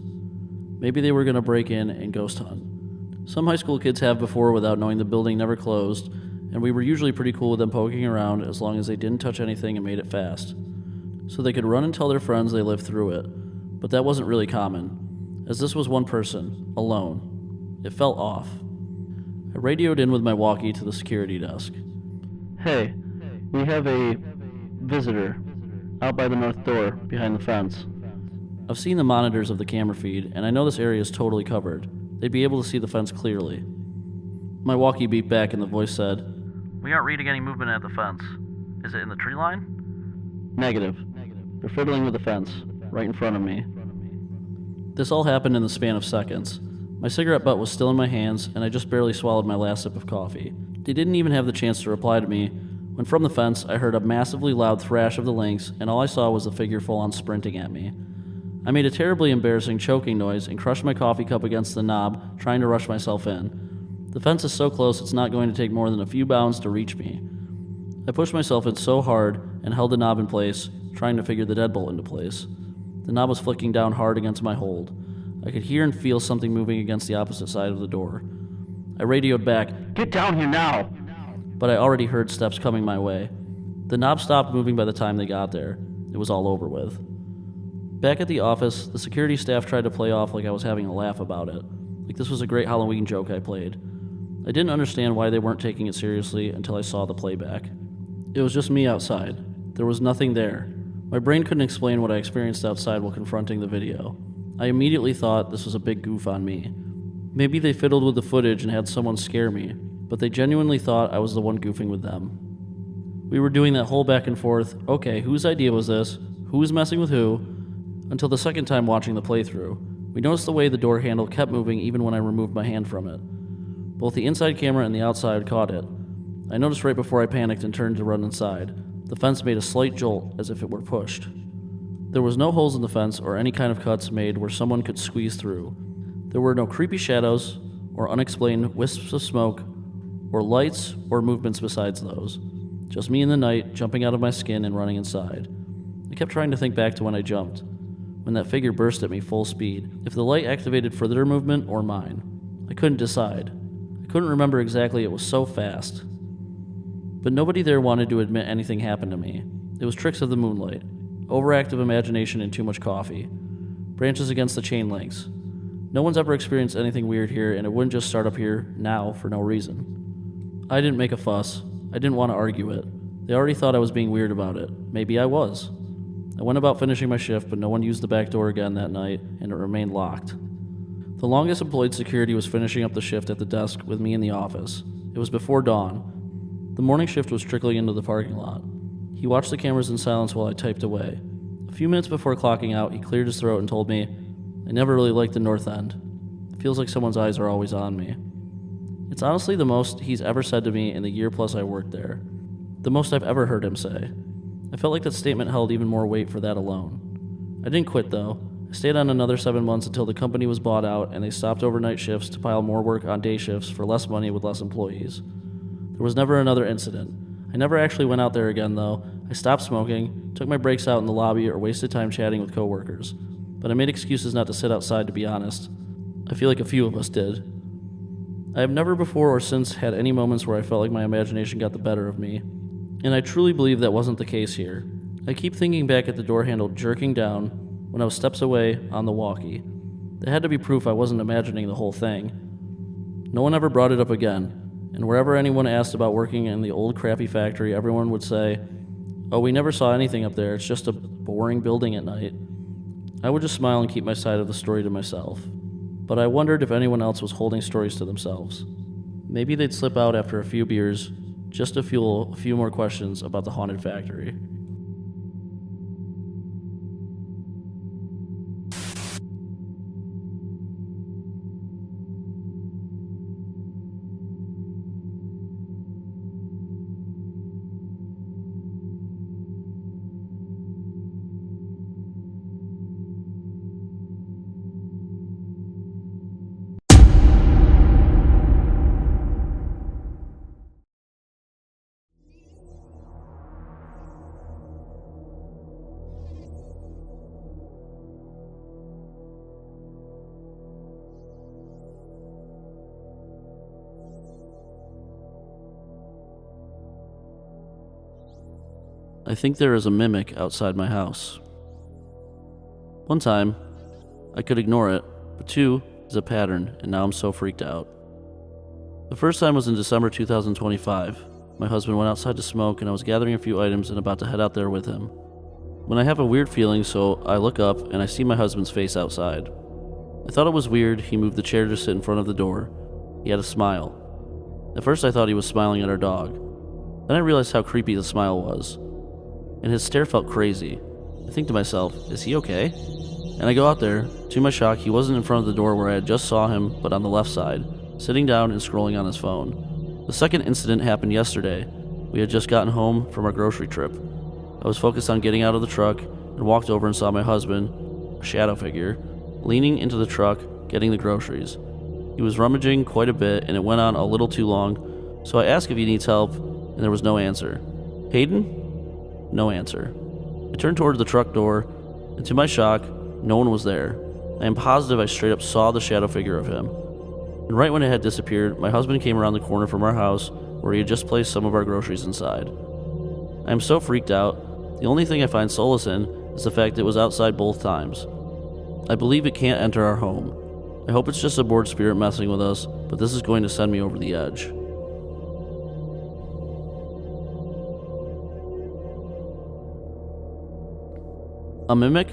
Maybe they were going to break in and ghost hunt. Some high school kids have before without knowing the building never closed, and we were usually pretty cool with them poking around as long as they didn't touch anything and made it fast. So they could run and tell their friends they lived through it, but that wasn't really common, as this was one person, alone. It felt off. I radioed in with my walkie to the security desk. "Hey, we have a visitor out by the north door, behind the fence." I've seen the monitors of the camera feed, and I know this area is totally covered. They'd be able to see the fence clearly. My walkie beeped back and the voice said, We aren't reading any movement at the fence. Is it in the tree line? "Negative. They're fiddling with the fence, right in front of me." This all happened in the span of seconds. My cigarette butt was still in my hands, and I just barely swallowed my last sip of coffee. They didn't even have the chance to reply to me, when from the fence I heard a massively loud thrash of the lynx, and all I saw was the figure full-on sprinting at me. I made a terribly embarrassing choking noise and crushed my coffee cup against the knob, trying to rush myself in. The fence is so close it's not going to take more than a few bounds to reach me. I pushed myself in so hard and held the knob in place, trying to figure the deadbolt into place. The knob was flicking down hard against my hold. I could hear and feel something moving against the opposite side of the door. I radioed back, "Get down here now!" But I already heard steps coming my way. The knob stopped moving by the time they got there. It was all over with. Back at the office, the security staff tried to play off like I was having a laugh about it, like this was a great Halloween joke I played. I didn't understand why they weren't taking it seriously until I saw the playback. It was just me outside. There was nothing there. My brain couldn't explain what I experienced outside while confronting the video. I immediately thought this was a big goof on me. Maybe they fiddled with the footage and had someone scare me, but they genuinely thought I was the one goofing with them. We were doing that whole back and forth, okay, whose idea was this? Who was messing with who? Until the second time watching the playthrough. We noticed the way the door handle kept moving even when I removed my hand from it. Both the inside camera and the outside caught it. I noticed right before I panicked and turned to run inside. The fence made a slight jolt as if it were pushed. There was no holes in the fence or any kind of cuts made where someone could squeeze through. There were no creepy shadows or unexplained wisps of smoke or lights or movements besides those. Just me in the night, jumping out of my skin and running inside. I kept trying to think back to when I jumped, when that figure burst at me full speed, if the light activated for their movement or mine. I couldn't decide. I couldn't remember exactly, it was so fast. But nobody there wanted to admit anything happened to me. It was tricks of the moonlight, overactive imagination and too much coffee. Branches against the chain links. No one's ever experienced anything weird here, and it wouldn't just start up here now for no reason. I didn't make a fuss. I didn't want to argue it. They already thought I was being weird about it. Maybe I was. I went about finishing my shift, but no one used the back door again that night, and it remained locked. The longest employed security was finishing up the shift at the desk with me in the office. It was before dawn. The morning shift was trickling into the parking lot. He watched the cameras in silence while I typed away. A few minutes before clocking out, he cleared his throat and told me, "I never really liked the North End. It feels like someone's eyes are always on me." It's honestly the most he's ever said to me in the year plus I worked there. The most I've ever heard him say. I felt like that statement held even more weight for that alone. I didn't quit though. I stayed on another 7 months until the company was bought out and they stopped overnight shifts to pile more work on day shifts for less money with less employees. There was never another incident. I never actually went out there again though. I stopped smoking, took my breaks out in the lobby, or wasted time chatting with coworkers. But I made excuses not to sit outside, to be honest. I feel like a few of us did. I have never before or since had any moments where I felt like my imagination got the better of me. And I truly believe that wasn't the case here. I keep thinking back at the door handle jerking down when I was steps away on the walkie. That had to be proof I wasn't imagining the whole thing. No one ever brought it up again, and wherever anyone asked about working in the old crappy factory, everyone would say, "Oh, we never saw anything up there, it's just a boring building at night." I would just smile and keep my side of the story to myself. But I wondered if anyone else was holding stories to themselves. Maybe they'd slip out after a few beers, just to fuel a few more questions about the haunted factory. I think there is a mimic outside my house. One time, I could ignore it, but two is a pattern, and now I'm so freaked out. The first time was in December 2025. My husband went outside to smoke, and I was gathering a few items and about to head out there with him. When I have a weird feeling, so I look up and I see my husband's face outside. I thought it was weird. He moved the chair to sit in front of the door. He had a smile. At first I thought he was smiling at our dog. Then I realized how creepy the smile was. And his stare felt crazy. I think to myself, is he okay? And I go out there. To my shock, he wasn't in front of the door where I had just saw him, but on the left side, sitting down and scrolling on his phone. The second incident happened yesterday. We had just gotten home from our grocery trip. I was focused on getting out of the truck and walked over and saw my husband, a shadow figure, leaning into the truck, getting the groceries. He was rummaging quite a bit and it went on a little too long, so I asked if he needs help, and there was no answer. Hayden? No answer. I turned toward the truck door, and to my shock, no one was there. I am positive I straight up saw the shadow figure of him. And right when it had disappeared, my husband came around the corner from our house where he had just placed some of our groceries inside. I am so freaked out. The only thing I find solace in is the fact that it was outside both times. I believe it can't enter our home. I hope it's just a bored spirit messing with us, but this is going to send me over the edge. A mimic?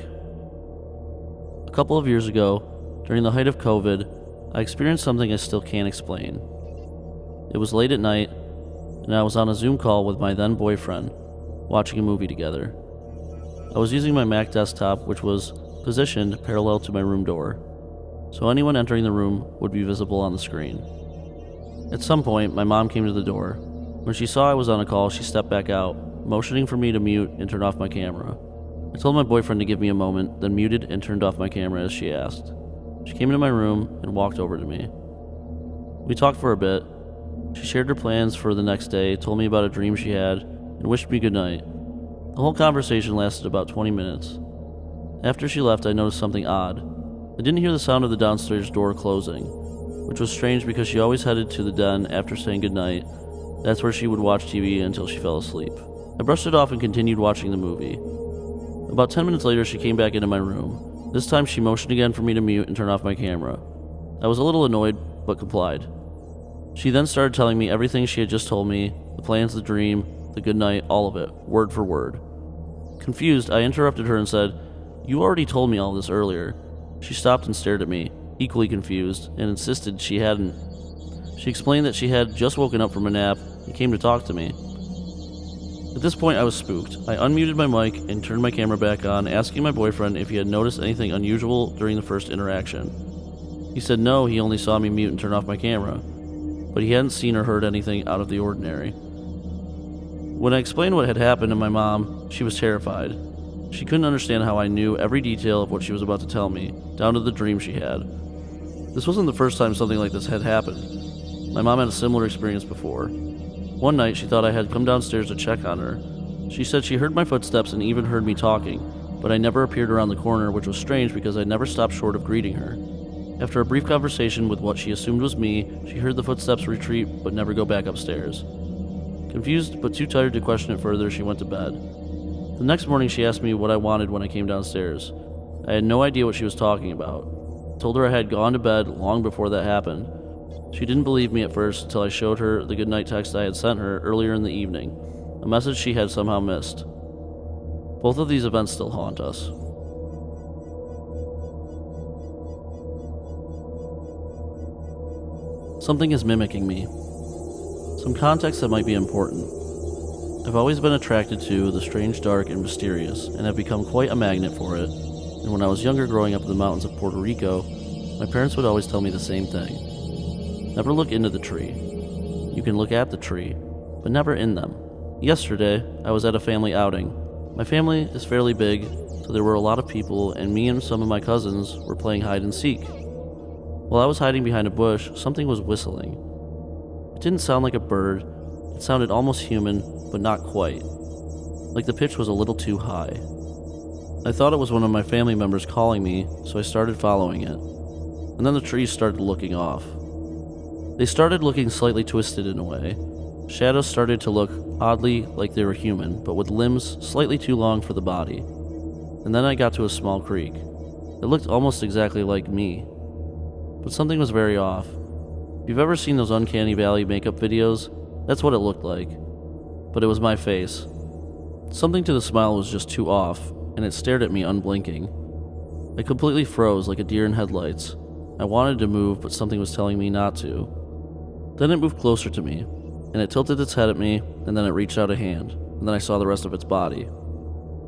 A couple of years ago, during the height of COVID, I experienced something I still can't explain. It was late at night, and I was on a Zoom call with my then boyfriend, watching a movie together. I was using my Mac desktop, which was positioned parallel to my room door, so anyone entering the room would be visible on the screen. At some point, my mom came to the door. When she saw I was on a call, she stepped back out, motioning for me to mute and turn off my camera. I told my boyfriend to give me a moment, then muted and turned off my camera as she asked. She came into my room and walked over to me. We talked for a bit. She shared her plans for the next day, told me about a dream she had, and wished me good night. The whole conversation lasted about 20 minutes. After she left, I noticed something odd. I didn't hear the sound of the downstairs door closing, which was strange because she always headed to the den after saying goodnight. That's where she would watch TV until she fell asleep. I brushed it off and continued watching the movie. About 10 minutes later, she came back into my room. This time, she motioned again for me to mute and turn off my camera. I was a little annoyed, but complied. She then started telling me everything she had just told me, the plans, the dream, the good night, all of it, word for word. Confused, I interrupted her and said, "You already told me all this earlier." She stopped and stared at me, equally confused, and insisted she hadn't. She explained that she had just woken up from a nap and came to talk to me. At this point, I was spooked. I unmuted my mic and turned my camera back on, asking my boyfriend if he had noticed anything unusual during the first interaction. He said no, he only saw me mute and turn off my camera, but he hadn't seen or heard anything out of the ordinary. When I explained what had happened to my mom, she was terrified. She couldn't understand how I knew every detail of what she was about to tell me, down to the dream she had. This wasn't the first time something like this had happened. My mom had a similar experience before. One night, she thought I had come downstairs to check on her. She said she heard my footsteps and even heard me talking, but I never appeared around the corner, which was strange because I never stopped short of greeting her. After a brief conversation with what she assumed was me, she heard the footsteps retreat but never go back upstairs. Confused but too tired to question it further, she went to bed. The next morning, she asked me what I wanted when I came downstairs. I had no idea what she was talking about. I told her I had gone to bed long before that happened. She didn't believe me at first until I showed her the goodnight text I had sent her earlier in the evening, a message she had somehow missed. Both of these events still haunt us. Something is mimicking me. Some context that might be important. I've always been attracted to the strange, dark, and mysterious, and have become quite a magnet for it. And when I was younger, growing up in the mountains of Puerto Rico, my parents would always tell me the same thing. Never look into the tree. You can look at the tree, but never in them. Yesterday, I was at a family outing. My family is fairly big, so there were a lot of people, and me and some of my cousins were playing hide and seek. While I was hiding behind a bush, something was whistling. It didn't sound like a bird. It sounded almost human, but not quite. Like the pitch was a little too high. I thought it was one of my family members calling me, so I started following it. And then the trees started looking off. They started looking slightly twisted in a way. Shadows started to look oddly like they were human, but with limbs slightly too long for the body. And then I got to a small creek. It looked almost exactly like me. But something was very off. If you've ever seen those Uncanny Valley makeup videos, that's what it looked like. But it was my face. Something to the smile was just too off, and it stared at me unblinking. I completely froze like a deer in headlights. I wanted to move, but something was telling me not to. Then it moved closer to me, and it tilted its head at me, and then it reached out a hand, and then I saw the rest of its body.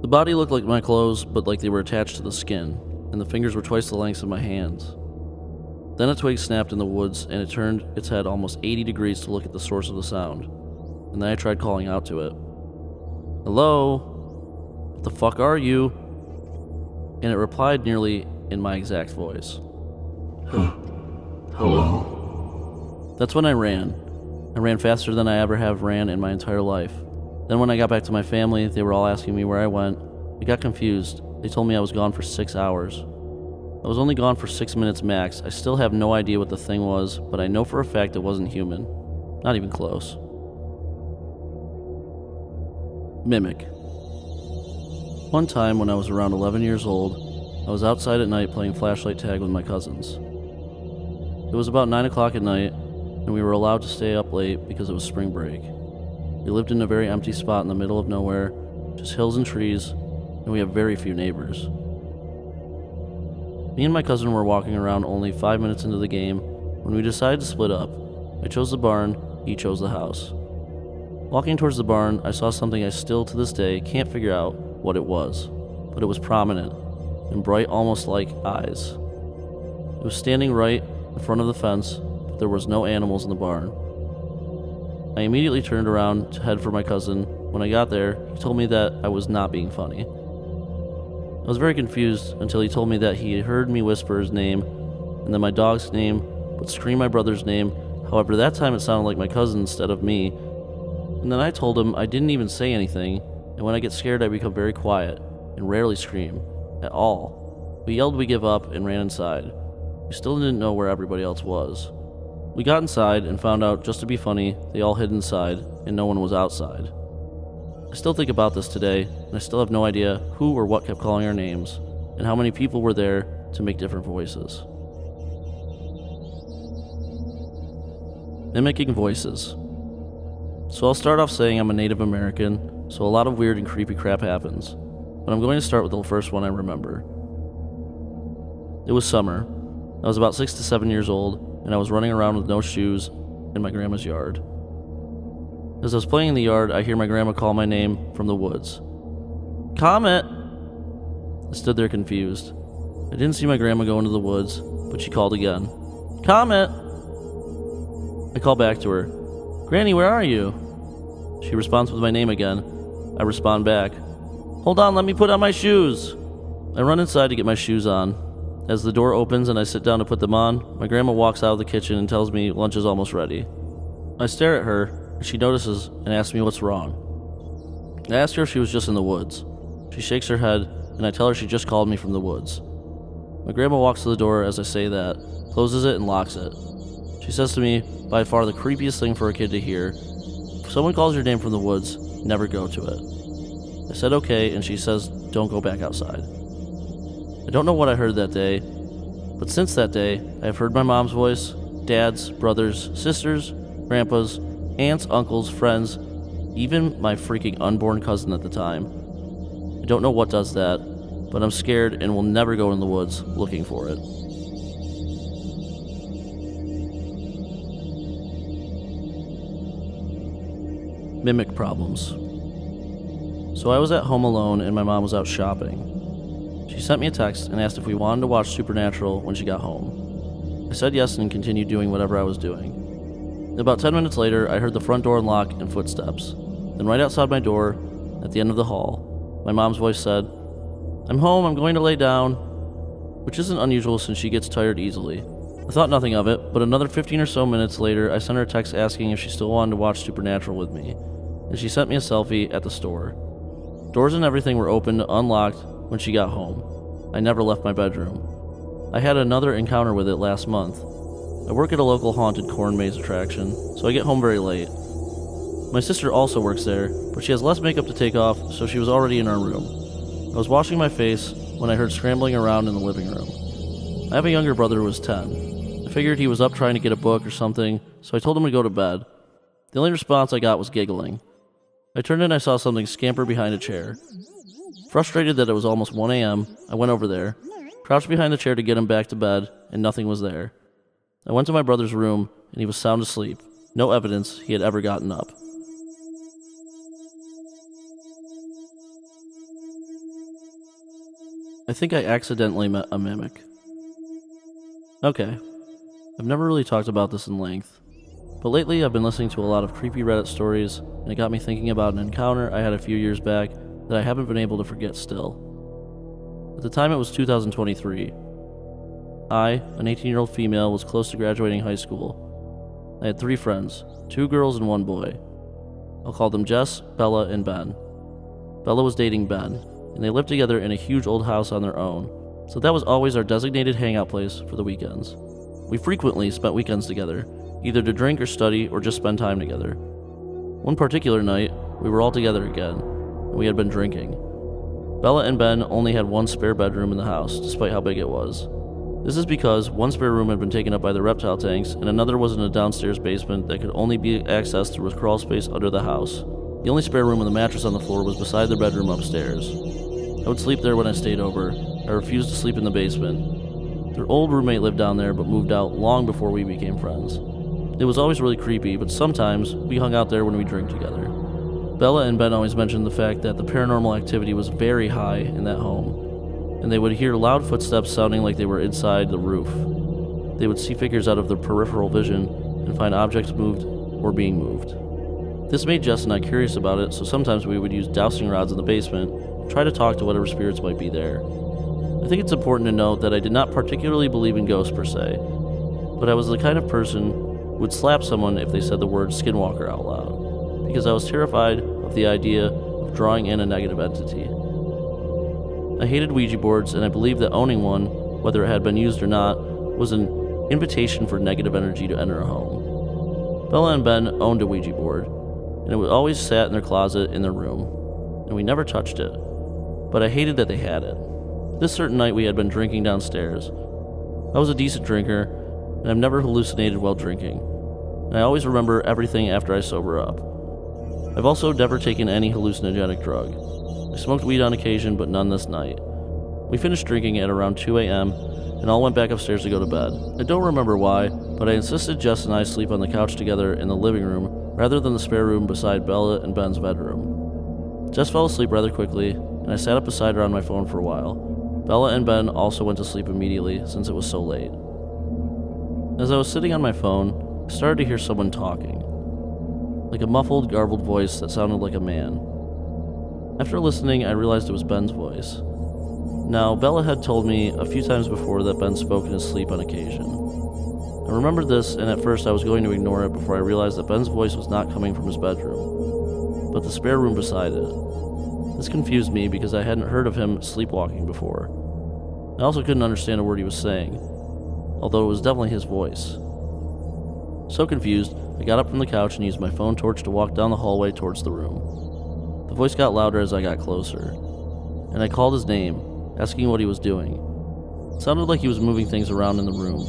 The body looked like my clothes, but like they were attached to the skin, and the fingers were twice the length of my hands. Then a twig snapped in the woods, and it turned its head almost 80 degrees to look at the source of the sound, and then I tried calling out to it. "Hello? What the fuck are you?" And it replied nearly in my exact voice. Hello? That's when I ran. I ran faster than I ever have ran in my entire life. Then when I got back to my family, they were all asking me where I went. I got confused. They told me I was gone for 6 hours. I was only gone for 6 minutes max. I still have no idea what the thing was, but I know for a fact it wasn't human. Not even close. Mimic. One time when I was around 11 years old, I was outside at night playing flashlight tag with my cousins. It was about 9 o'clock at night, and we were allowed to stay up late because it was spring break. We lived in a very empty spot in the middle of nowhere, just hills and trees, and we have very few neighbors. Me and my cousin were walking around only 5 minutes into the game when we decided to split up. I chose the barn, he chose the house. Walking towards the barn, I saw something I still to this day can't figure out what it was, but it was prominent and bright, almost like eyes. It was standing right in front of the fence, but there was no animals in the barn. I immediately turned around to head for my cousin. When I got there, he told me that I was not being funny. I was very confused until he told me that he had heard me whisper his name, and then my dog's name, but scream my brother's name. However, that time it sounded like my cousin instead of me. And then I told him I didn't even say anything, and when I get scared I become very quiet, and rarely scream, at all. We yelled we give up and ran inside. We still didn't know where everybody else was. We got inside and found out, just to be funny, they all hid inside, and no one was outside. I still think about this today, and I still have no idea who or what kept calling our names, and how many people were there to make different voices. Mimicking voices. So I'll start off saying I'm a Native American, so a lot of weird and creepy crap happens. But I'm going to start with the first one I remember. It was summer. I was about 6 to 7 years old, and I was running around with no shoes in my grandma's yard. As I was playing in the yard, I hear my grandma call my name from the woods. Comet! I stood there confused. I didn't see my grandma go into the woods, but she called again. Comet! I call back to her. Granny, where are you? She responds with my name again. I respond back. Hold on, let me put on my shoes. I run inside to get my shoes on. As the door opens and I sit down to put them on, my grandma walks out of the kitchen and tells me lunch is almost ready. I stare at her, and she notices and asks me what's wrong. I ask her if she was just in the woods. She shakes her head, and I tell her she just called me from the woods. My grandma walks to the door as I say that, closes it and locks it. She says to me, by far the creepiest thing for a kid to hear, if someone calls your name from the woods, never go to it. I said okay, and she says, don't go back outside. I don't know what I heard that day, but since that day, I have heard my mom's voice, dad's, brothers, sisters, grandpas, aunts, uncles, friends, even my freaking unborn cousin at the time. I don't know what does that, but I'm scared and will never go in the woods looking for it. Mimic problems. So I was at home alone and my mom was out shopping. She sent me a text and asked if we wanted to watch Supernatural when she got home. I said yes and continued doing whatever I was doing. About 10 minutes later, I heard the front door unlock and footsteps. Then right outside my door, at the end of the hall, my mom's voice said, I'm home, I'm going to lay down, which isn't unusual since she gets tired easily. I thought nothing of it, but another 15 or so minutes later, I sent her a text asking if she still wanted to watch Supernatural with me, and she sent me a selfie at the store. Doors and everything were open, unlocked, when she got home. I never left my bedroom. I had another encounter with it last month. I work at a local haunted corn maze attraction, so I get home very late. My sister also works there, but she has less makeup to take off, so she was already in our room. I was washing my face when I heard scrambling around in the living room. I have a younger brother who was 10. I figured he was up trying to get a book or something, so I told him to go to bed. The only response I got was giggling. I turned and I saw something scamper behind a chair. Frustrated that it was almost 1 a.m., I went over there, crouched behind the chair to get him back to bed, and nothing was there. I went to my brother's room, and he was sound asleep. No evidence he had ever gotten up. I think I accidentally met a mimic. Okay, I've never really talked about this in length, but lately I've been listening to a lot of creepy Reddit stories, and it got me thinking about an encounter I had a few years back that I haven't been able to forget still. At the time it was 2023. I, an 18-year-old female, was close to graduating high school. I had 3 friends, 2 girls and 1 boy. I'll call them Jess, Bella, and Ben. Bella was dating Ben, and they lived together in a huge old house on their own, so that was always our designated hangout place for the weekends. We frequently spent weekends together, either to drink or study or just spend time together. One particular night, we were all together again, and we had been drinking. Bella and Ben only had 1 spare bedroom in the house, despite how big it was. This is because 1 spare room had been taken up by the reptile tanks, and another was in a downstairs basement that could only be accessed through a crawl space under the house. The only spare room with a mattress on the floor was beside their bedroom upstairs. I would sleep there when I stayed over. I refused to sleep in the basement. Their old roommate lived down there but moved out long before we became friends. It was always really creepy, but sometimes we hung out there when we drank together. Bella and Ben always mentioned the fact that the paranormal activity was very high in that home, and they would hear loud footsteps sounding like they were inside the roof. They would see figures out of their peripheral vision and find objects moved or being moved. This made Jess and I curious about it, so sometimes we would use dowsing rods in the basement and try to talk to whatever spirits might be there. I think it's important to note that I did not particularly believe in ghosts per se, but I was the kind of person who would slap someone if they said the word skinwalker out loud, because I was terrified of the idea of drawing in a negative entity. I hated Ouija boards, and I believed that owning one, whether it had been used or not, was an invitation for negative energy to enter a home. Bella and Ben owned a Ouija board, and it was always sat in their closet in their room, and we never touched it, but I hated that they had it. This certain night we had been drinking downstairs. I was a decent drinker, and I've never hallucinated while drinking, and I always remember everything after I sober up. I've also never taken any hallucinogenic drug. I smoked weed on occasion, but none this night. We finished drinking at around 2 a.m., and all went back upstairs to go to bed. I don't remember why, but I insisted Jess and I sleep on the couch together in the living room rather than the spare room beside Bella and Ben's bedroom. Jess fell asleep rather quickly, and I sat up beside her on my phone for a while. Bella and Ben also went to sleep immediately since it was so late. As I was sitting on my phone, I started to hear someone talking, like a muffled, garbled voice that sounded like a man. After listening, I realized it was Ben's voice. Now, Bella had told me a few times before that Ben spoke in his sleep on occasion. I remembered this, and at first I was going to ignore it before I realized that Ben's voice was not coming from his bedroom, but the spare room beside it. This confused me because I hadn't heard of him sleepwalking before. I also couldn't understand a word he was saying, although it was definitely his voice. So confused, I got up from the couch and used my phone torch to walk down the hallway towards the room. The voice got louder as I got closer, and I called his name, asking what he was doing. It sounded like he was moving things around in the room.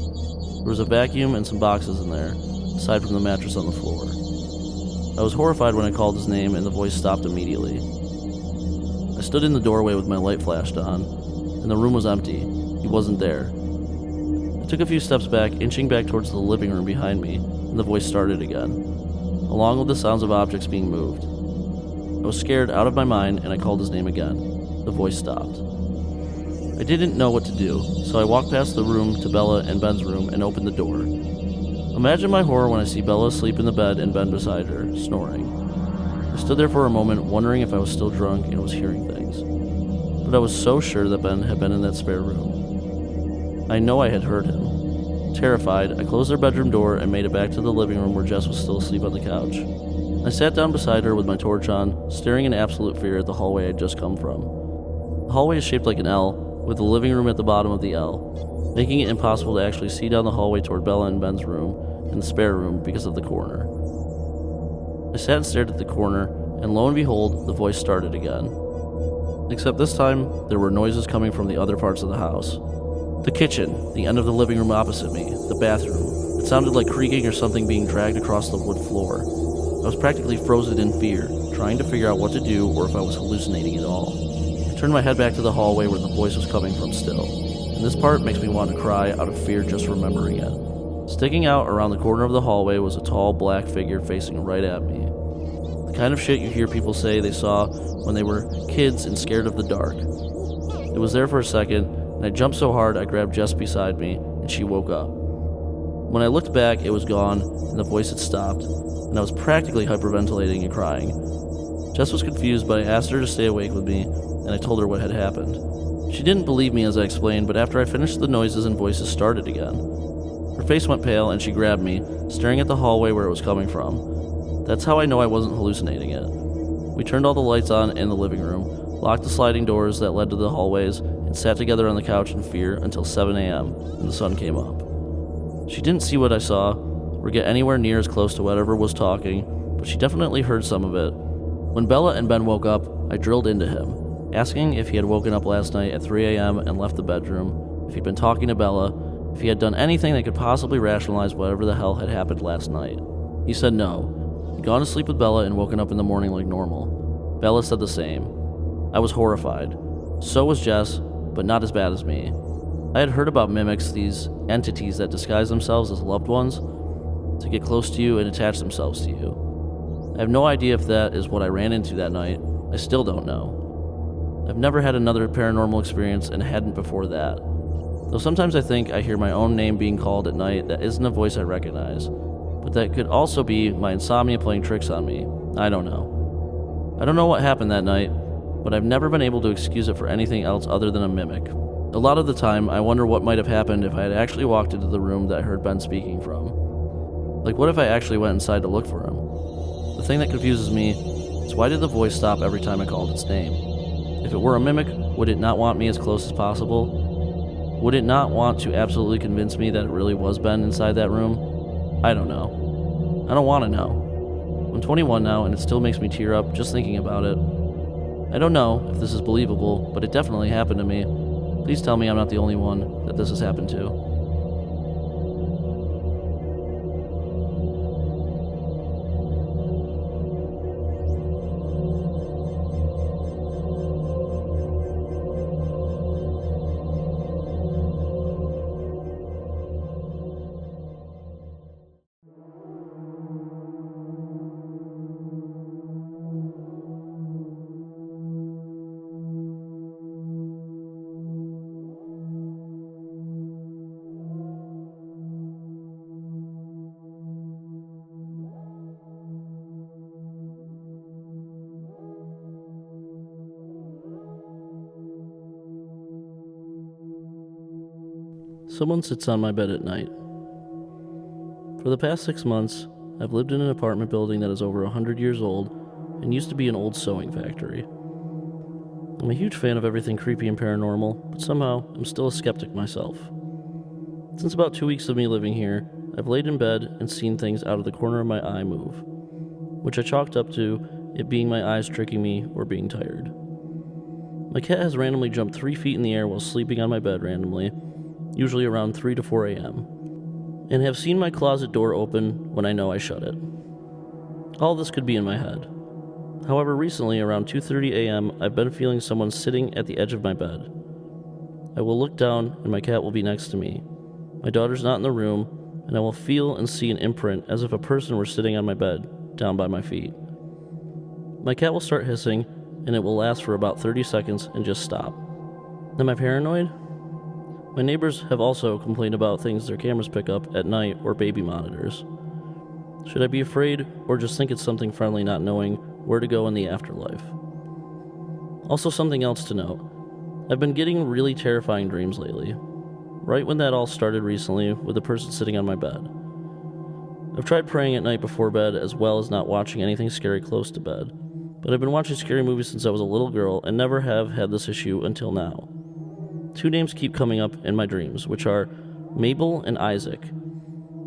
There was a vacuum and some boxes in there, aside from the mattress on the floor. I was horrified when I called his name and the voice stopped immediately. I stood in the doorway with my light flashed on, and the room was empty. He wasn't there. I took a few steps back, inching back towards the living room behind me, and the voice started again, along with the sounds of objects being moved. I was scared out of my mind, and I called his name again. The voice stopped. I didn't know what to do, so I walked past the room to Bella and Ben's room and opened the door. Imagine my horror when I see Bella asleep in the bed and Ben beside her, snoring. I stood there for a moment, wondering if I was still drunk and was hearing things. But I was so sure that Ben had been in that spare room. I know I had heard him. Terrified, I closed their bedroom door and made it back to the living room where Jess was still asleep on the couch. I sat down beside her with my torch on, staring in absolute fear at the hallway I'd just come from. The hallway is shaped like an L, with the living room at the bottom of the L, making it impossible to actually see down the hallway toward Bella and Ben's room and the spare room because of the corner. I sat and stared at the corner, and lo and behold, the voice started again. Except this time, there were noises coming from the other parts of the house. The kitchen, the end of the living room opposite me, the bathroom. It sounded like creaking or something being dragged across the wood floor. I was practically frozen in fear, trying to figure out what to do or if I was hallucinating at all. I turned my head back to the hallway where the voice was coming from still, and this part makes me want to cry out of fear just remembering it. Sticking out around the corner of the hallway was a tall black figure facing right at me. The kind of shit you hear people say they saw when they were kids and scared of the dark. It was there for a second, and I jumped so hard I grabbed Jess beside me, and she woke up. When I looked back, it was gone, and the voice had stopped, and I was practically hyperventilating and crying. Jess was confused, but I asked her to stay awake with me, and I told her what had happened. She didn't believe me as I explained, but after I finished, the noises and voices started again. Her face went pale, and she grabbed me, staring at the hallway where it was coming from. That's how I know I wasn't hallucinating it. We turned all the lights on in the living room, locked the sliding doors that led to the hallways, and sat together on the couch in fear until 7 a.m., and the sun came up. She didn't see what I saw, or get anywhere near as close to whatever was talking, but she definitely heard some of it. When Bella and Ben woke up, I drilled into him, asking if he had woken up last night at 3 a.m. and left the bedroom, if he'd been talking to Bella, if he had done anything that could possibly rationalize whatever the hell had happened last night. He said no. He'd gone to sleep with Bella and woken up in the morning like normal. Bella said the same. I was horrified. So was Jess, but not as bad as me. I had heard about mimics, these entities that disguise themselves as loved ones to get close to you and attach themselves to you. I have no idea if that is what I ran into that night. I still don't know. I've never had another paranormal experience and hadn't before that. Though sometimes I think I hear my own name being called at night that isn't a voice I recognize, but that could also be my insomnia playing tricks on me. I don't know. I don't know what happened that night, but I've never been able to excuse it for anything else other than a mimic. A lot of the time, I wonder what might have happened if I had actually walked into the room that I heard Ben speaking from. Like, what if I actually went inside to look for him? The thing that confuses me is why did the voice stop every time I called its name? If it were a mimic, would it not want me as close as possible? Would it not want to absolutely convince me that it really was Ben inside that room? I don't know. I don't want to know. I'm 21 now, and it still makes me tear up just thinking about it. I don't know if this is believable, but it definitely happened to me. Please tell me I'm not the only one that this has happened to. Someone sits on my bed at night. For the past 6 months, I've lived in an apartment building that is over 100 years old and used to be an old sewing factory. I'm a huge fan of everything creepy and paranormal, but somehow I'm still a skeptic myself. Since about 2 weeks of me living here, I've laid in bed and seen things out of the corner of my eye move, which I chalked up to it being my eyes tricking me or being tired. My cat has randomly jumped 3 feet in the air while sleeping on my bed randomly, usually around 3 to 4 a.m., and have seen my closet door open when I know I shut it. All this could be in my head. However, recently, around 2:30 a.m., I've been feeling someone sitting at the edge of my bed. I will look down, and my cat will be next to me. My daughter's not in the room, and I will feel and see an imprint as if a person were sitting on my bed, down by my feet. My cat will start hissing, and it will last for about 30 seconds and just stop. Am I paranoid? My neighbors have also complained about things their cameras pick up at night or baby monitors. Should I be afraid or just think it's something friendly, not knowing where to go in the afterlife? Also, something else to note. I've been getting really terrifying dreams lately, right when that all started recently with the person sitting on my bed. I've tried praying at night before bed as well as not watching anything scary close to bed, but I've been watching scary movies since I was a little girl and never have had this issue until now. 2 names keep coming up in my dreams, which are Mabel and Isaac,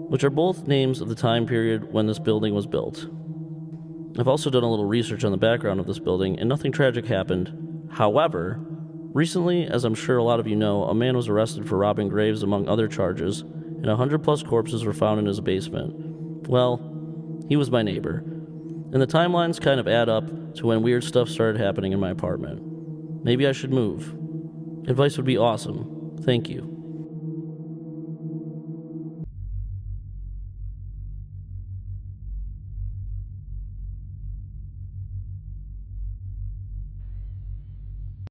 which are both names of the time period when this building was built. I've also done a little research on the background of this building, and nothing tragic happened. However, recently, as I'm sure a lot of you know, a man was arrested for robbing graves among other charges, and 100+ corpses were found in his basement. Well, he was my neighbor, and the timelines kind of add up to when weird stuff started happening in my apartment. Maybe I should move. Advice would be awesome. Thank you.